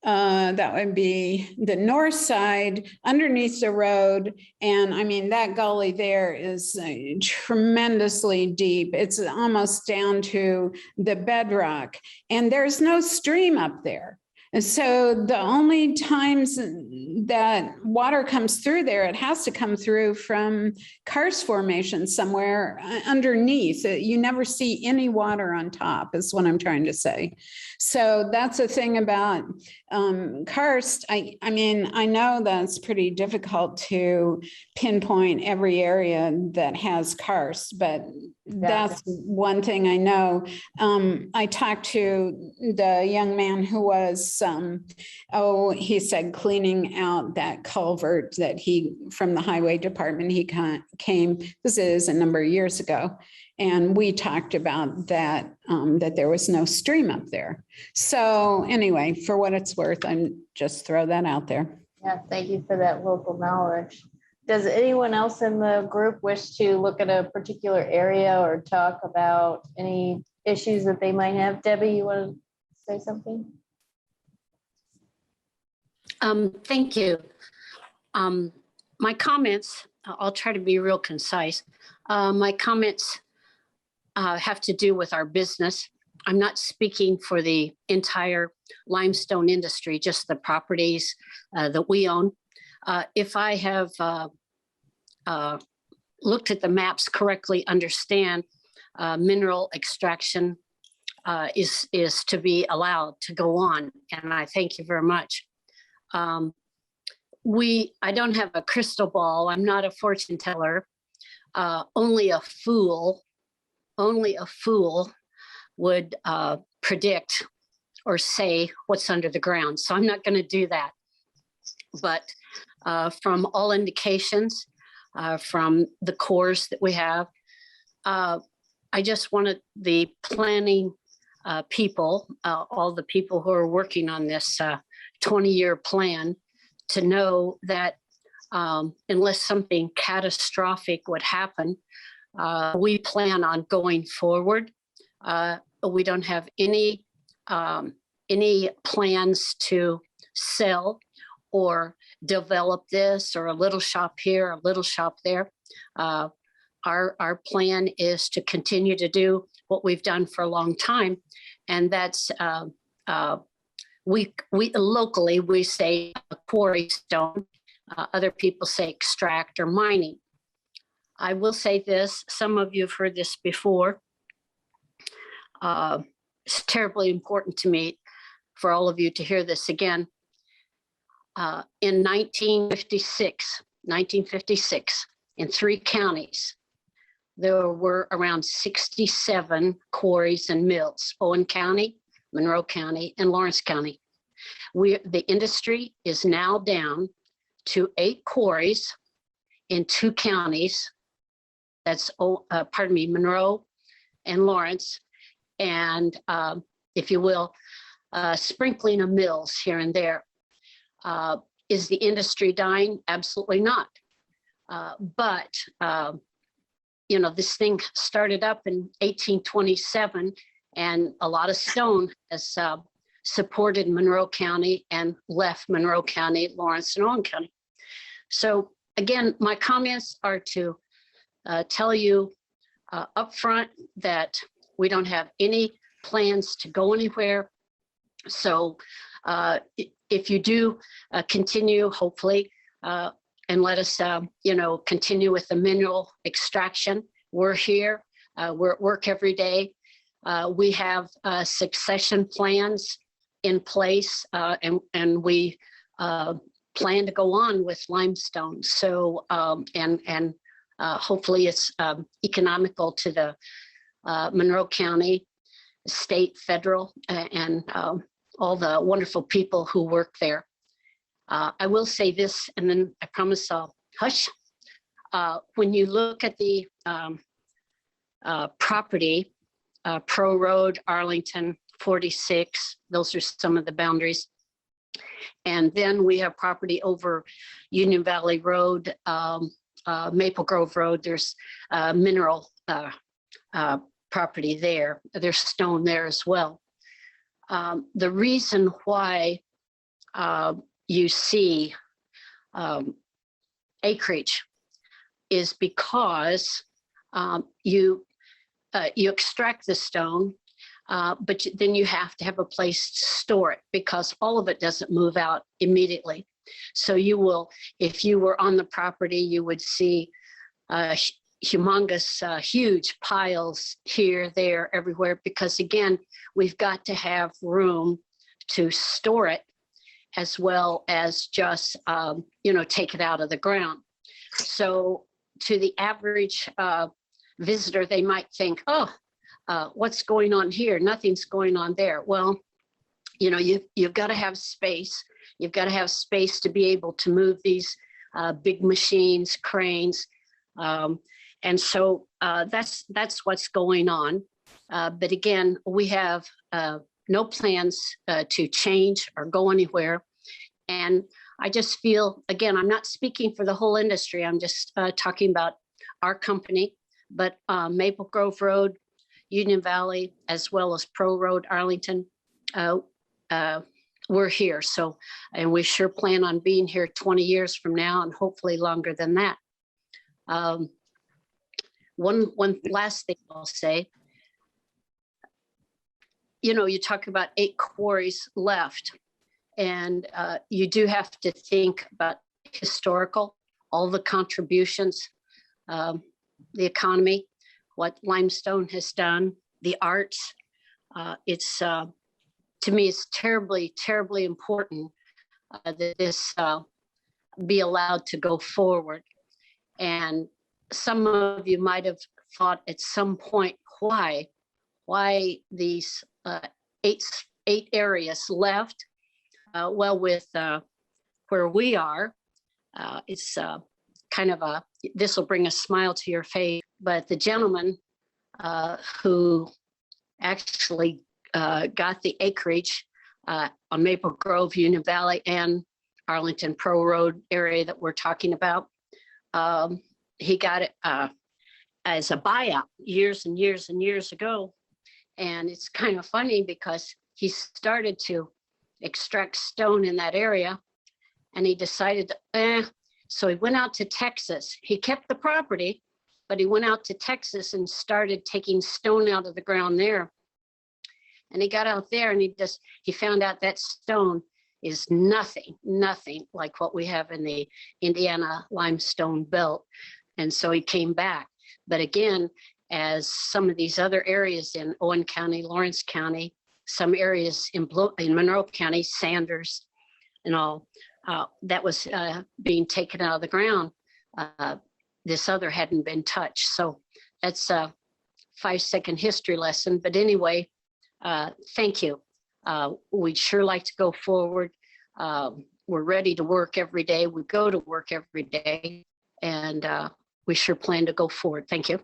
that would be the north side underneath the road. And I mean, that gully there is tremendously deep. It's almost down to the bedrock and there's no stream up there. And so the only times that water comes through there, it has to come through from karst formation somewhere underneath. You never see any water on top is what I'm trying to say. So that's the thing about karst. I mean, I know that's pretty difficult to pinpoint every area that has karst, but that's one thing I know. I talked to the young man who was, he said cleaning out that culvert that from the highway department, he came, this is a number of years ago. And we talked about that, that there was no stream up there. So anyway, for what it's worth, I'm just throw that out there. Yeah, thank you for that local knowledge. Does anyone else in the group wish to look at a particular area or talk about any issues that they might have? Debbie, you want to say something? Thank you. My comments, I'll try to be real concise. My comments have to do with our business. I'm not speaking for the entire limestone industry, just the properties that we own. If I have looked at the maps correctly, understand mineral extraction is to be allowed to go on, and I thank you very much. I don't have a crystal ball. I'm not a fortune teller. Only a fool would predict or say what's under the ground. So I'm not going to do that. But from all indications, from the cores that we have, I just wanted the planning people, all the people who are working on this 20-year plan, to know that unless something catastrophic would happen, we plan on going forward. We don't have any plans to sell or develop this, or a little shop here, a little shop there. Our plan is to continue to do what we've done for a long time, and that's we locally we say quarry stone. Other people say extract or mining. I will say this: some of you have heard this before. It's terribly important to me for all of you to hear this again. In 1956, in 3 counties, there were around 67 quarries and mills: Owen County, Monroe County, and Lawrence County. The industry is now down to 8 quarries in 2 counties. That's, Monroe and Lawrence, and if you will, sprinkling of mills here and there. Is the industry dying? Absolutely not. But this thing started up in 1827, and a lot of stone has supported Monroe County and left Monroe County, Lawrence, and Owen County. So again, my comments are to tell you up front that we don't have any plans to go anywhere. So if you do continue, hopefully, and let us, continue with the mineral extraction, we're here. We're at work every day. We have succession plans in place, and we plan to go on with limestone. So, hopefully it's economical to the Monroe County, state, federal, and all the wonderful people who work there. I will say this, and then I promise I'll hush. When you look at the property, Pro Road, Arlington, 46, those are some of the boundaries. And then we have property over Union Valley Road, Maple Grove Road. There's mineral property there. There's stone there as well. The reason why you see acreage is because you extract the stone, but then you have to have a place to store it, because all of it doesn't move out immediately. So you will, if you were on the property, you would see humongous, huge piles here, there, everywhere, because again, we've got to have room to store it, as well as just, take it out of the ground. So to the average visitor, they might think, oh, what's going on here? Nothing's going on there. Well, you've got to have space. You've got to have space to be able to move these big machines, cranes. And so that's what's going on. But again, we have no plans to change or go anywhere. And I just feel, again, I'm not speaking for the whole industry. I'm just talking about our company, but Maple Grove Road, Union Valley, as well as Pro Road, Arlington, we're here. So, and we sure plan on being here 20 years from now, and hopefully longer than that. One last thing I'll say, you talk about 8 quarries left, and you do have to think about historical, all the contributions, the economy, what limestone has done, the arts. It's, to me, it's terribly, terribly important that this be allowed to go forward. And some of you might have thought at some point, why these 8 areas left? Well, with where we are, it's kind of this will bring a smile to your face, but the gentleman who actually got the acreage on Maple Grove, Union Valley, and Arlington Pro Road area that we're talking about, he got it as a buyout years and years and years ago. And it's kind of funny because he started to extract stone in that area, and he decided so he went out to Texas. He kept the property, but he went out to Texas and started taking stone out of the ground there. And he got out there and he found out that stone is nothing like what we have in the Indiana limestone belt. And so he came back. But again, as some of these other areas in Owen County, Lawrence County, some areas in Monroe County, Sanders and all, that was being taken out of the ground. This other hadn't been touched. So that's a 5-second history lesson. But anyway, thank you. We'd sure like to go forward. We're ready to work every day. We go to work every day, and we sure plan to go forward. Thank you.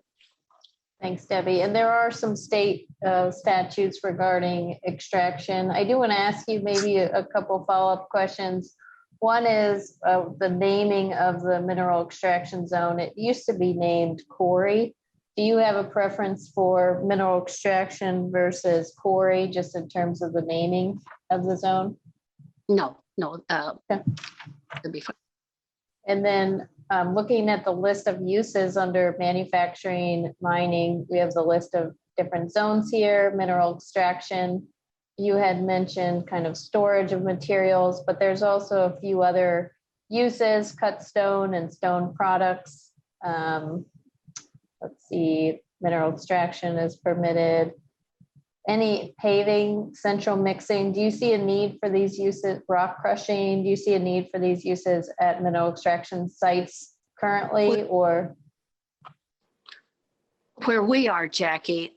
Thanks, Debbie. And there are some state statutes regarding extraction. I do want to ask you maybe a couple follow-up questions. One is the naming of the mineral extraction zone. It used to be named quarry. Do you have a preference for mineral extraction versus quarry, just in terms of the naming of the zone? No, Okay. it'll be fine. And then looking at the list of uses under manufacturing, mining, we have the list of different zones here, mineral extraction. You had mentioned kind of storage of materials, but there's also a few other uses, cut stone and stone products. Let's see, mineral extraction is permitted. Any paving, central mixing, do you see a need for these uses? Rock crushing, do you see a need for these uses at mineral extraction sites currently, or? Where we are, Jackie,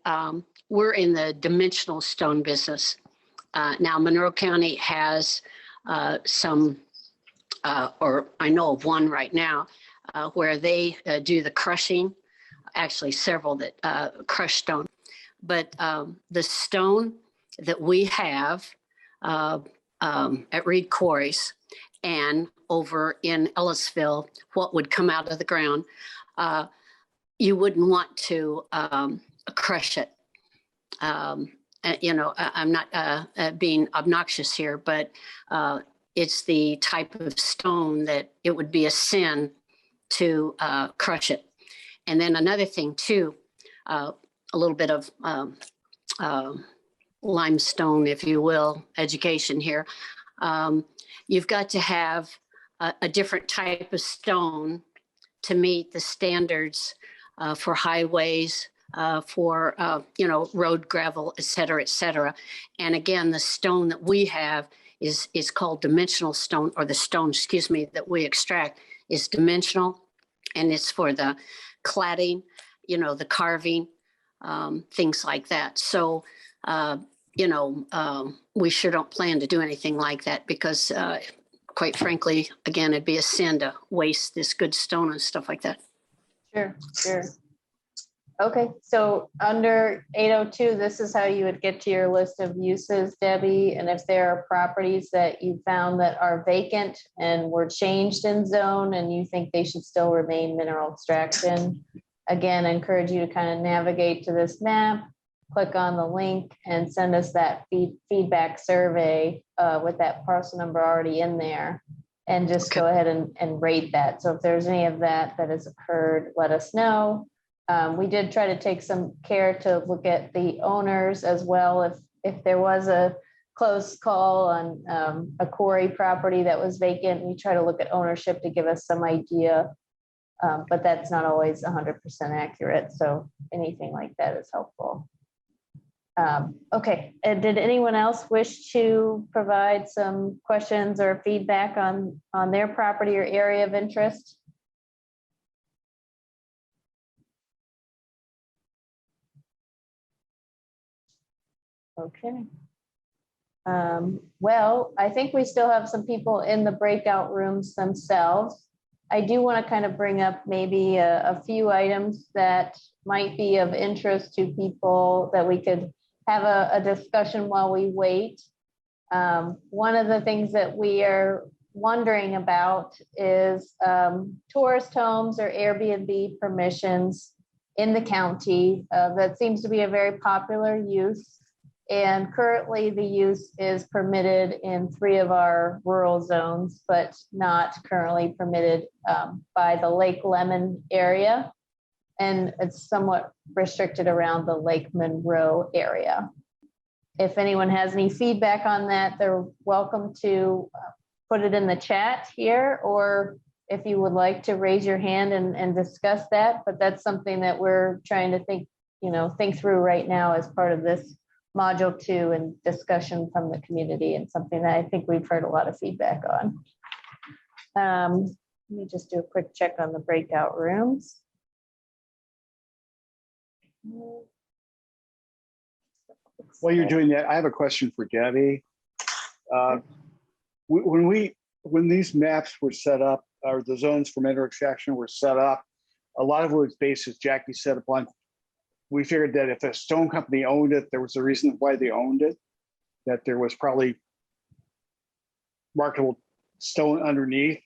we're in the dimensional stone business. Now, Monroe County has some, or I know of one right now, where they do the crushing, actually several that crush stone. But the stone that we have at Reed Quarries and over in Ellisville, what would come out of the ground, you wouldn't want to crush it. You know, I'm not being obnoxious here, but it's the type of stone that it would be a sin to crush it. And then another thing too, a little bit of limestone, if you will, education here. You've got to have a different type of stone to meet the standards for highways, for you know, road gravel, et cetera, et cetera. And again, the stone that we have is called dimensional stone, or the stone, excuse me, that we extract is dimensional, and it's for the cladding, you know, the carving, things like that. So, you know, we sure don't plan to do anything like that because, quite frankly, again, it'd be a sin to waste this good stone and stuff like that. Sure. Okay, so under 802, this is how you would get to your list of uses, Debbie. And if there are properties that you found that are vacant and were changed in zone and you think they should still remain mineral extraction, again, I encourage you to kind of navigate to this map, click on the link and send us that feedback survey with that parcel number already in there, and just go ahead and rate that. So if there's any of that has occurred, let us know. We did try to take some care to look at the owners as well. If there was a close call on a quarry property that was vacant, we try to look at ownership to give us some idea, but that's not always 100% accurate. So anything like that is helpful. Okay, and did anyone else wish to provide some questions or feedback on their property or area of interest? Okay. Well, I think we still have some people in the breakout rooms themselves. I do want to kind of bring up maybe a few items that might be of interest to people that we could have a discussion while we wait. One of the things that we are wondering about is tourist homes or Airbnb permissions in the county. That seems to be a very popular use. And currently the use is permitted in 3 of our rural zones, but not currently permitted by the Lake Lemon area. And it's somewhat restricted around the Lake Monroe area. If anyone has any feedback on that, they're welcome to put it in the chat here, or if you would like to raise your hand and discuss that. But that's something that we're trying to think through right now as part of this module 2 and discussion from the community, and something that I think we've heard a lot of feedback on. Let me just do a quick check on the breakout rooms. While you're doing that, I have a question for Debbie. When these maps were set up, or the zones for mineral extraction were set up, a lot of it was based, as Jackie said, upon, we figured that if a stone company owned it, there was a reason why they owned it, that there was probably marketable stone underneath.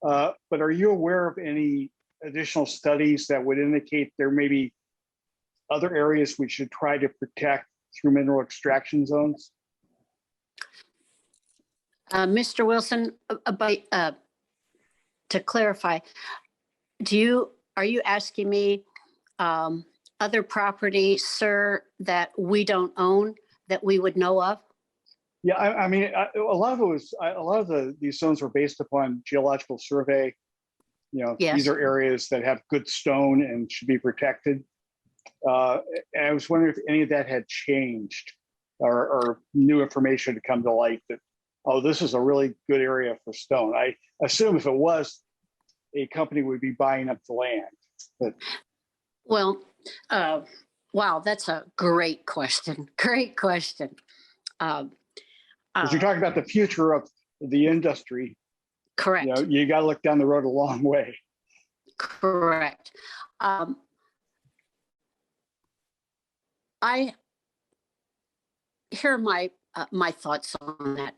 But are you aware of any additional studies that would indicate there may be other areas we should try to protect through mineral extraction zones? Mr. Wilson, to clarify, are you asking me other property, sir, that we don't own that we would know of? Yeah, I mean, a lot of it was, these zones were based upon geological survey. Yes. These are areas that have good stone and should be protected. And I was wondering if any of that had changed, or new information to come to light that, oh, this is a really good area for stone. I assume if it was, a company would be buying up the land. But Well, wow, that's a great question. Great question. Because you're talking about the future of the industry. Correct. You got to look down the road a long way. Correct. Here are my thoughts on that.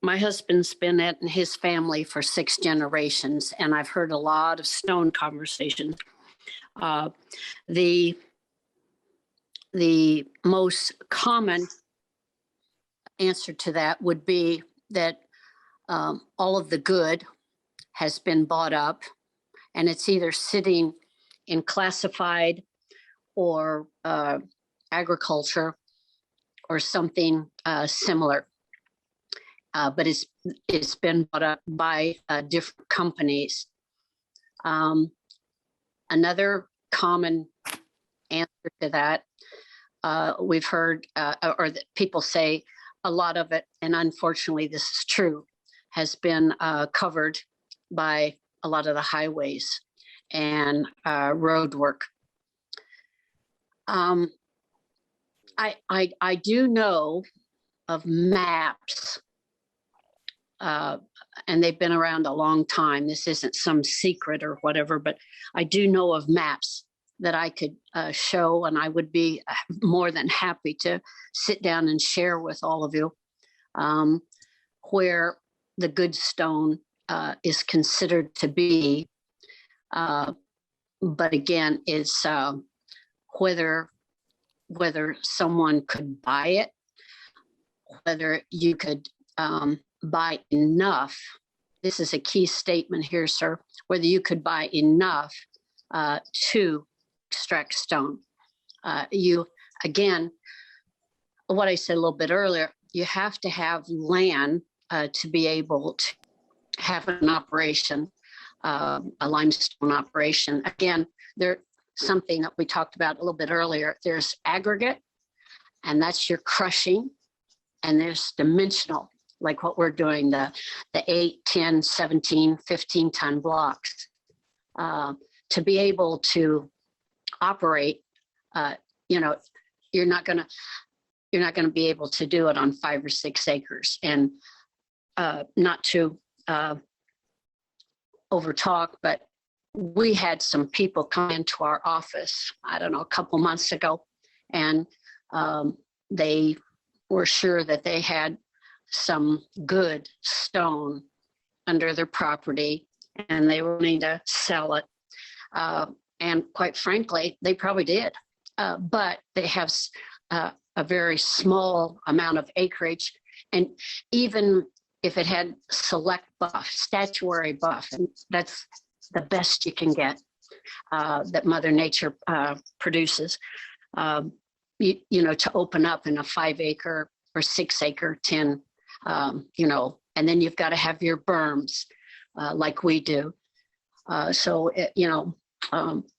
My husband's been in his family for 6 generations, and I've heard a lot of stone conversations. The most common answer to that would be that all of the good has been bought up, and it's either sitting in classified or agriculture or something similar. But it's been bought up by different companies. Another common answer to that, we've heard, or that people say, a lot of it, and unfortunately this is true, has been covered by a lot of the highways and road work. I do know of maps, and they've been around a long time. This isn't some secret or whatever, but I do know of maps that I could show, and I would be more than happy to sit down and share with all of you, where the good stone is considered to be. But again, it's whether someone could buy it, whether you could buy enough. This is a key statement here, sir, whether you could buy enough to extract stone. Again, what I said a little bit earlier, you have to have land to be able to have an operation, a limestone operation. Again, there's something that we talked about a little bit earlier. There's aggregate, and that's your crushing, and there's dimensional, like what we're doing, the 8, 10, 17, 15 ton blocks. To be able to operate, you're not gonna be able to do it on 5 or 6 acres. And not to overtalk, but we had some people come into our office, I don't know, a couple months ago, and they were sure that they had some good stone under their property and they were wanting to sell it. And quite frankly, they probably did, but they have a very small amount of acreage. And even if it had select buff, statuary buff, and that's the best you can get that Mother Nature produces, you know, to open up in a 5 acre or 6 acre tin, you know, and then you've got to have your berms like we do. You know,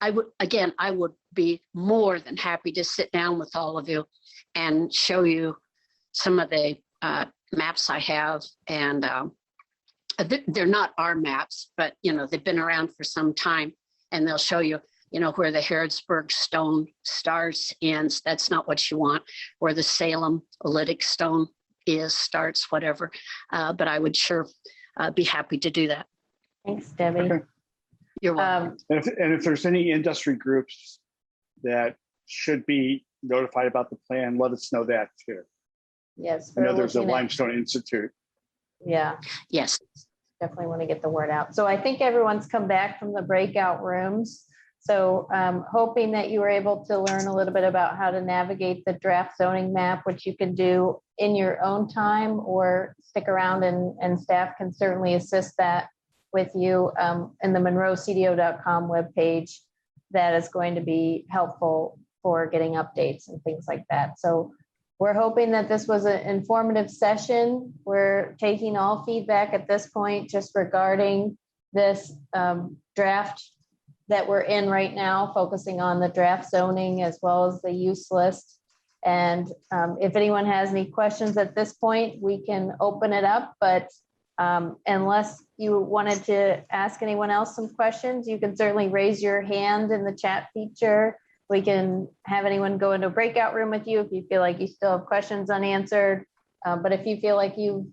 I would be more than happy to sit down with all of you and show you some of the maps I have. And they're not our maps, but, you know, they've been around for some time, and they'll show you, you know, where the Harrodsburg stone starts, ends. That's not what you want. Where the Salem oolitic stone starts, whatever. But I would sure be happy to do that. Thanks, Debbie. Okay. You're welcome. And if there's any industry groups that should be notified about the plan, let us know that too. Yes. I know there's a looking at- Limestone Institute. Yeah, Yes. definitely want to get the word out. So I think everyone's come back from the breakout rooms. So hoping that you were able to learn a little bit about how to navigate the draft zoning map, which you can do in your own time or stick around, and staff can certainly assist that with you in the monroecdo.com webpage. That is going to be helpful for getting updates and things like that. So we're hoping that this was an informative session. We're taking all feedback at this point just regarding this draft that we're in right now, focusing on the draft zoning as well as the use list. And if anyone has any questions at this point, we can open it up. But unless you wanted to ask anyone else some questions, you can certainly raise your hand in the chat feature. We can have anyone go into a breakout room with you if you feel like you still have questions unanswered. But if you feel like you've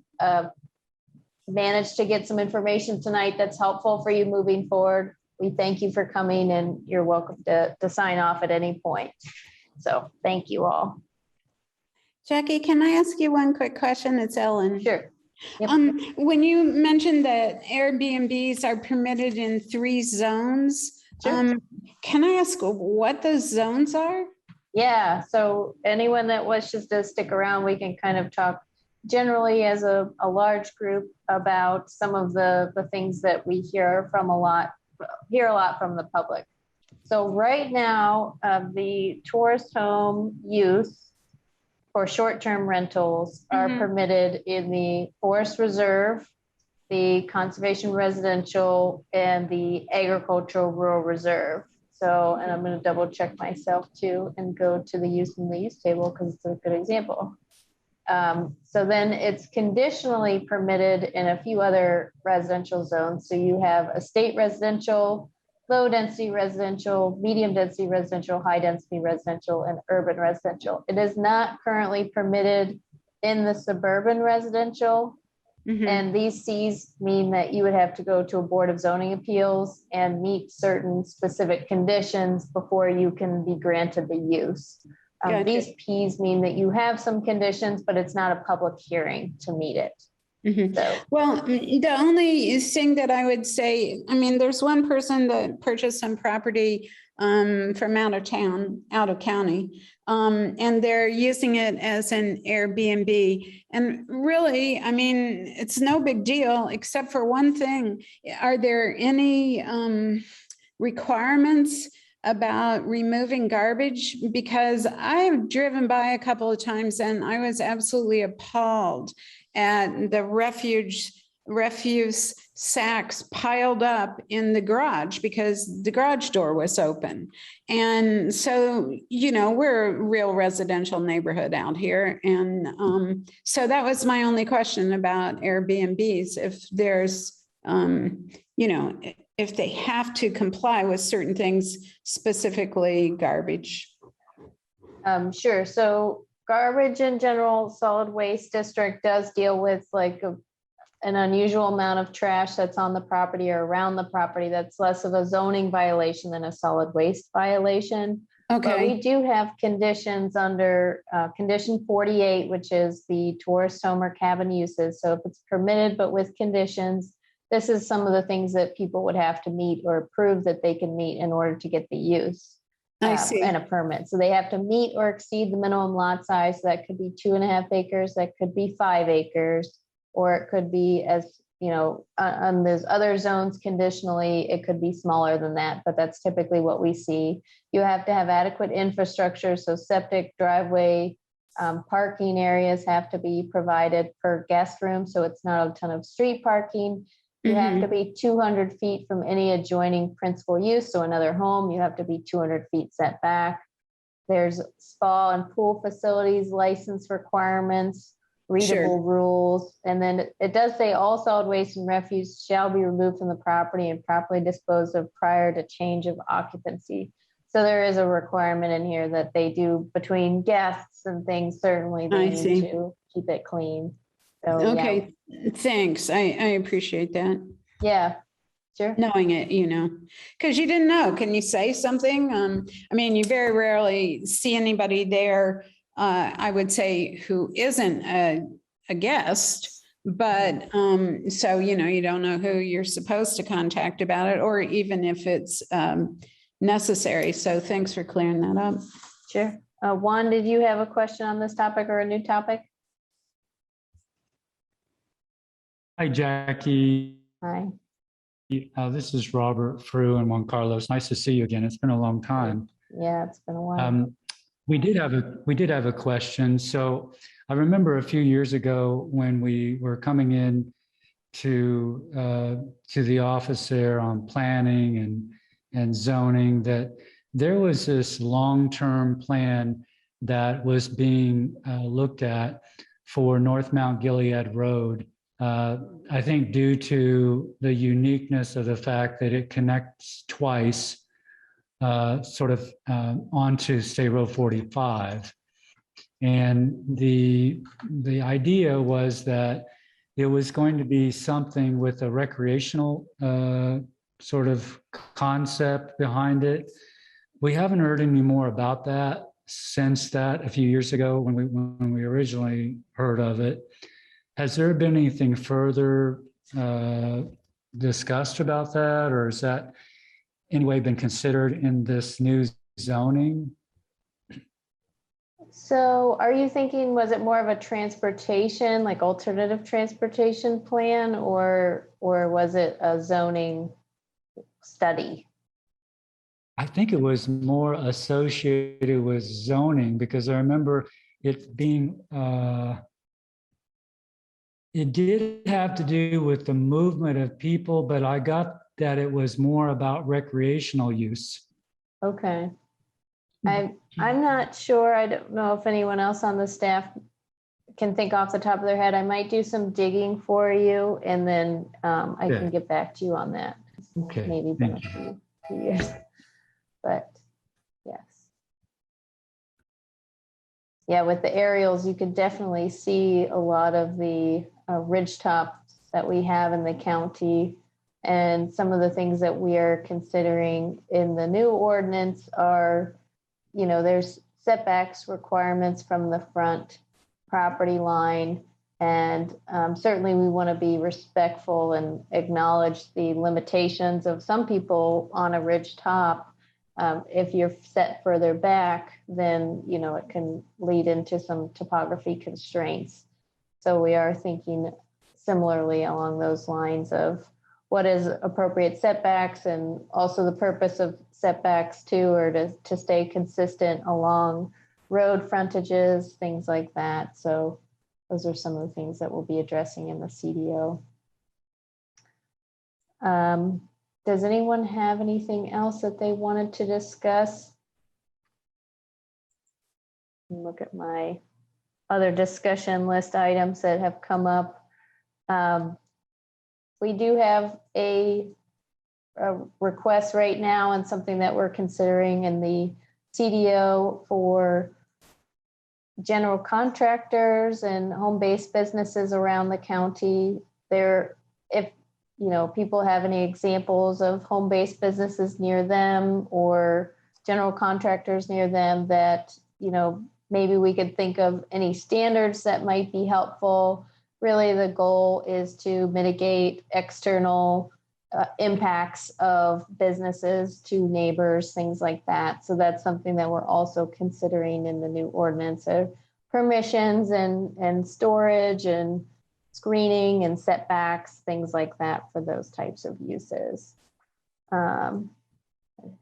managed to get some information tonight that's helpful for you moving forward, we thank you for coming, and you're welcome to sign off at any point. So thank you all. Jackie, can I ask you one quick question? It's Ellen. Sure. Yep. When you mentioned that Airbnbs are permitted in 3 zones, Sure. Can I ask what those zones are? Yeah, so anyone that wishes to stick around, we can kind of talk generally as a large group about some of the things that we hear a lot from the public. So right now, the tourist home use for short-term rentals are permitted in the Forest Reserve, the Conservation Residential, and the Agricultural Rural Reserve. So, and I'm going to double check myself too and go to the use in the use table because it's a good example. So then it's conditionally permitted in a few other residential zones. So you have estate residential, low density residential, medium density residential, high density residential, and urban residential. It is not currently permitted in the suburban residential. And these Cs mean that you would have to go to a Board of Zoning Appeals and meet certain specific conditions before you can be granted the use. Gotcha. These Ps mean that you have some conditions, but it's not a public hearing to meet it. So, Well, the only thing that I would say, I mean, there's one person that purchased some property from out of county, and they're using it as an Airbnb. And really, I mean, it's no big deal, except for one thing. Are there any requirements about removing garbage? Because I've driven by a couple of times and I was absolutely appalled at the refuse sacks piled up in the garage because the garage door was open. And so, you know, we're a real residential neighborhood out here. And so that was my only question about Airbnbs. If there's, you know, if they have to comply with certain things, specifically garbage. Sure. So garbage in general, solid waste district does deal with like an unusual amount of trash that's on the property or around the property. That's less of a zoning violation than a solid waste violation. But Okay, we do have conditions under condition 48, which is the tourist home or cabin uses. So if it's permitted, but with conditions, this is some of the things that people would have to meet or prove that they can meet in order to get the use. I see. And a permit. So they have to meet or exceed the minimum lot size. That could be 2.5 acres, that could be 5 acres, or it could be, as you know, on those other zones conditionally, it could be smaller than that, but that's typically what we see. You have to have adequate infrastructure, so septic, driveway, parking areas have to be provided per guest room, so it's not a ton of street parking. You have to be 200 feet from any adjoining principal use. So another home, you have to be 200 feet set back. There's spa and pool facilities, license requirements, readable rules. And then it does say all solid waste and refuse shall be removed from the property and properly disposed of prior to change of occupancy. So there is a requirement in here that they do between guests and things. Certainly they need to keep it clean. So, Okay, thanks. I appreciate that. Yeah, sure. Knowing it, you know, because you didn't know. Can you say something? I mean, you very rarely see anybody there, I would say, who isn't a guest. But so, you know, you don't know who you're supposed to contact about it, or even if it's necessary. So thanks for clearing that up. Sure. Juan, did you have a question on this topic or a new topic? Hi, Jackie. Hi. This is Robert Frew and Juan Carlos. Nice to see you again. It's been a long time. Yeah, it's been a while. We did have a question. So I remember a few years ago when we were coming in to the office there on planning and zoning, that there was this long-term plan that was being looked at for North Mount Gilead Road. I think due to the uniqueness of the fact that it connects twice sort of onto State Road 45. And the idea was that it was going to be something with a recreational sort of concept behind it. We haven't heard any more about that since that a few years ago when we originally heard of it. Has there been anything further discussed about that, or has that anyway been considered in this new zoning? So are you thinking, was it more of a transportation, like alternative transportation plan, or was it a zoning study? I think it was more associated with zoning, because I remember it being, it did have to do with the movement of people, but I got that it was more about recreational use. Okay. I'm not sure. I don't know if anyone else on the staff can think off the top of their head. I might do some digging for you, and then I can get back to you on that. Okay. Maybe been a few years, but yes. Yeah, with the aerials, you could definitely see a lot of the ridge tops that we have in the county. And some of the things that we are considering in the new ordinance are, you know, there's setbacks requirements from the front property line. And certainly we want to be respectful and acknowledge the limitations of some people on a ridge top. If you're set further back, then, you know, it can lead into some topography constraints. So we are thinking similarly along those lines of what is appropriate setbacks, and also the purpose of setbacks too, or to stay consistent along road frontages, things like that. So those are some of the things that we'll be addressing in the CDO. Does anyone have anything else that they wanted to discuss? Look at my other discussion list items that have come up. We do have a request right now, and something that we're considering in the CDO for general contractors and home-based businesses around the county. If people have any examples of home-based businesses near them or general contractors near them that, maybe we could think of any standards that might be helpful. Really, the goal is to mitigate external impacts of businesses to neighbors, things like that. So that's something that we're also considering in the new ordinance of permissions and storage and screening and setbacks, things like that for those types of uses. I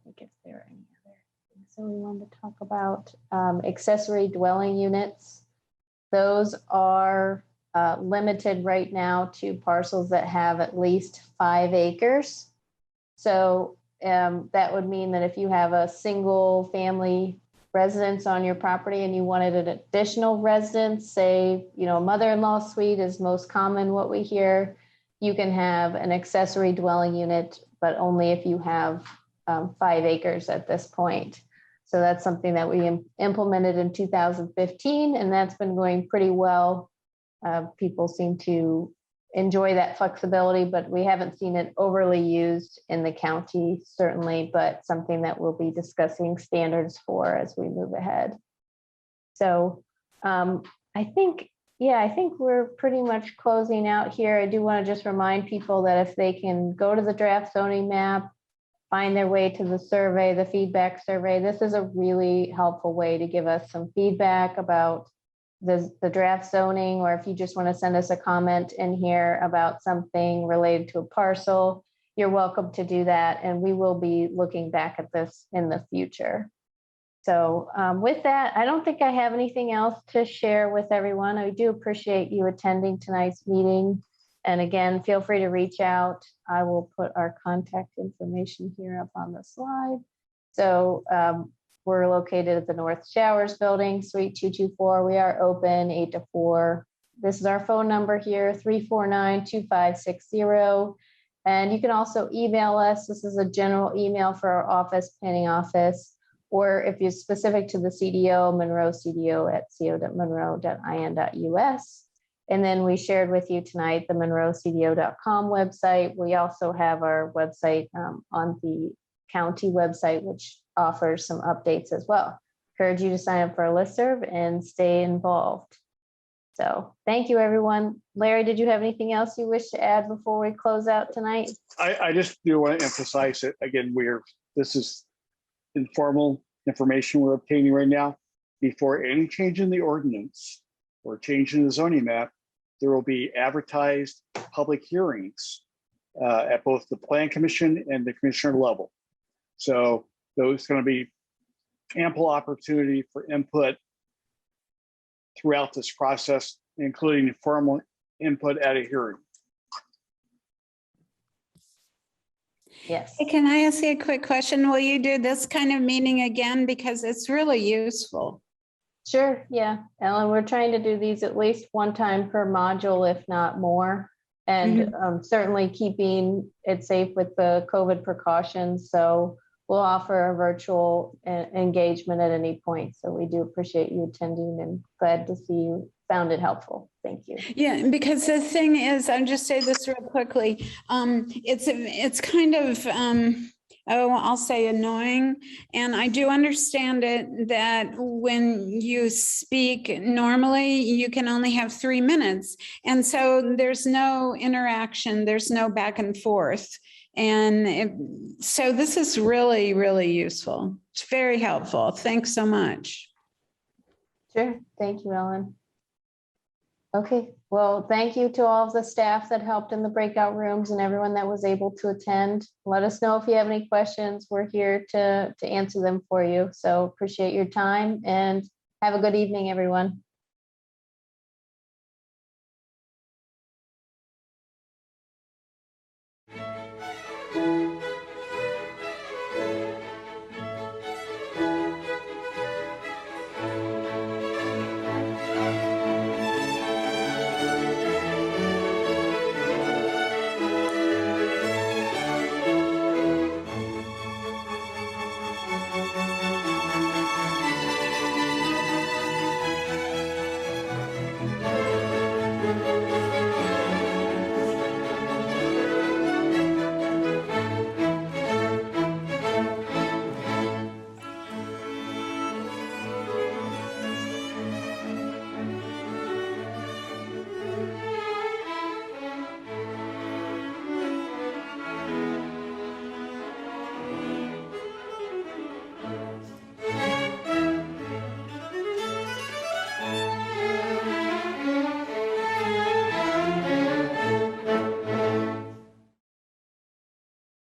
think if there are any other things that we wanted to talk about, accessory dwelling units. Those are limited right now to parcels that have at least 5 acres. So that would mean that if you have a single family residence on your property and you wanted an additional residence, say, a mother-in-law suite is most common what we hear, you can have an accessory dwelling unit, but only if you have 5 acres at this point. So that's something that we implemented in 2015, and that's been going pretty well. People seem to enjoy that flexibility, but we haven't seen it overly used in the county, certainly, but something that we'll be discussing standards for as we move ahead. So I think we're pretty much closing out here. I do want to just remind people that if they can go to the draft zoning map, find their way to the survey, the feedback survey, this is a really helpful way to give us some feedback about the draft zoning, or if you just want to send us a comment in here about something related to a parcel, you're welcome to do that. And we will be looking back at this in the future. So with that, I don't think I have anything else to share with everyone. I do appreciate you attending tonight's meeting. And again, feel free to reach out. I will put our contact information here up on the slide. So we're located at the North Showers Building, Suite 224. We are open 8 to 4. This is our phone number here, 349-2560. And you can also email us. This is a general email for our office, planning office, or if you're specific to the CDO, Monroe CDO at co.monroe.in.us. And then we shared with you tonight the monroecdo.com website. We also have our website on the county website, which offers some updates as well. Encourage you to sign up for a listserv and stay involved. So thank you, everyone. Larry, did you have anything else you wish to add before we close out tonight? I just do want to emphasize that again, this is informal information we're obtaining right now. Before any change in the ordinance or change in the zoning map, there will be advertised public hearings at both the Plan Commission and the Commissioner level. So there's going to be ample opportunity for input throughout this process, including formal input at a hearing. Yes. Hey, can I ask you a quick question? Will you do this kind of meeting again? Because it's really useful. Sure. Yeah, Ellen, we're trying to do these at least one time per module, if not more. And certainly keeping it safe with the COVID precautions. So we'll offer a virtual engagement at any point. So we do appreciate you attending and glad to see you found it helpful. Thank you. Yeah, because the thing is, I'll just say this real quickly. It's kind of, I'll say annoying. And I do understand it that when you speak normally, you can only have 3 minutes. And so there's no interaction, there's no back and forth. And so this is really, really useful. It's very helpful. Thanks so much. Sure. Thank you, Ellen. Okay. Well, thank you to all of the staff that helped in the breakout rooms and everyone that was able to attend. Let us know if you have any questions. We're here to answer them for you. So appreciate your time and have a good evening, everyone.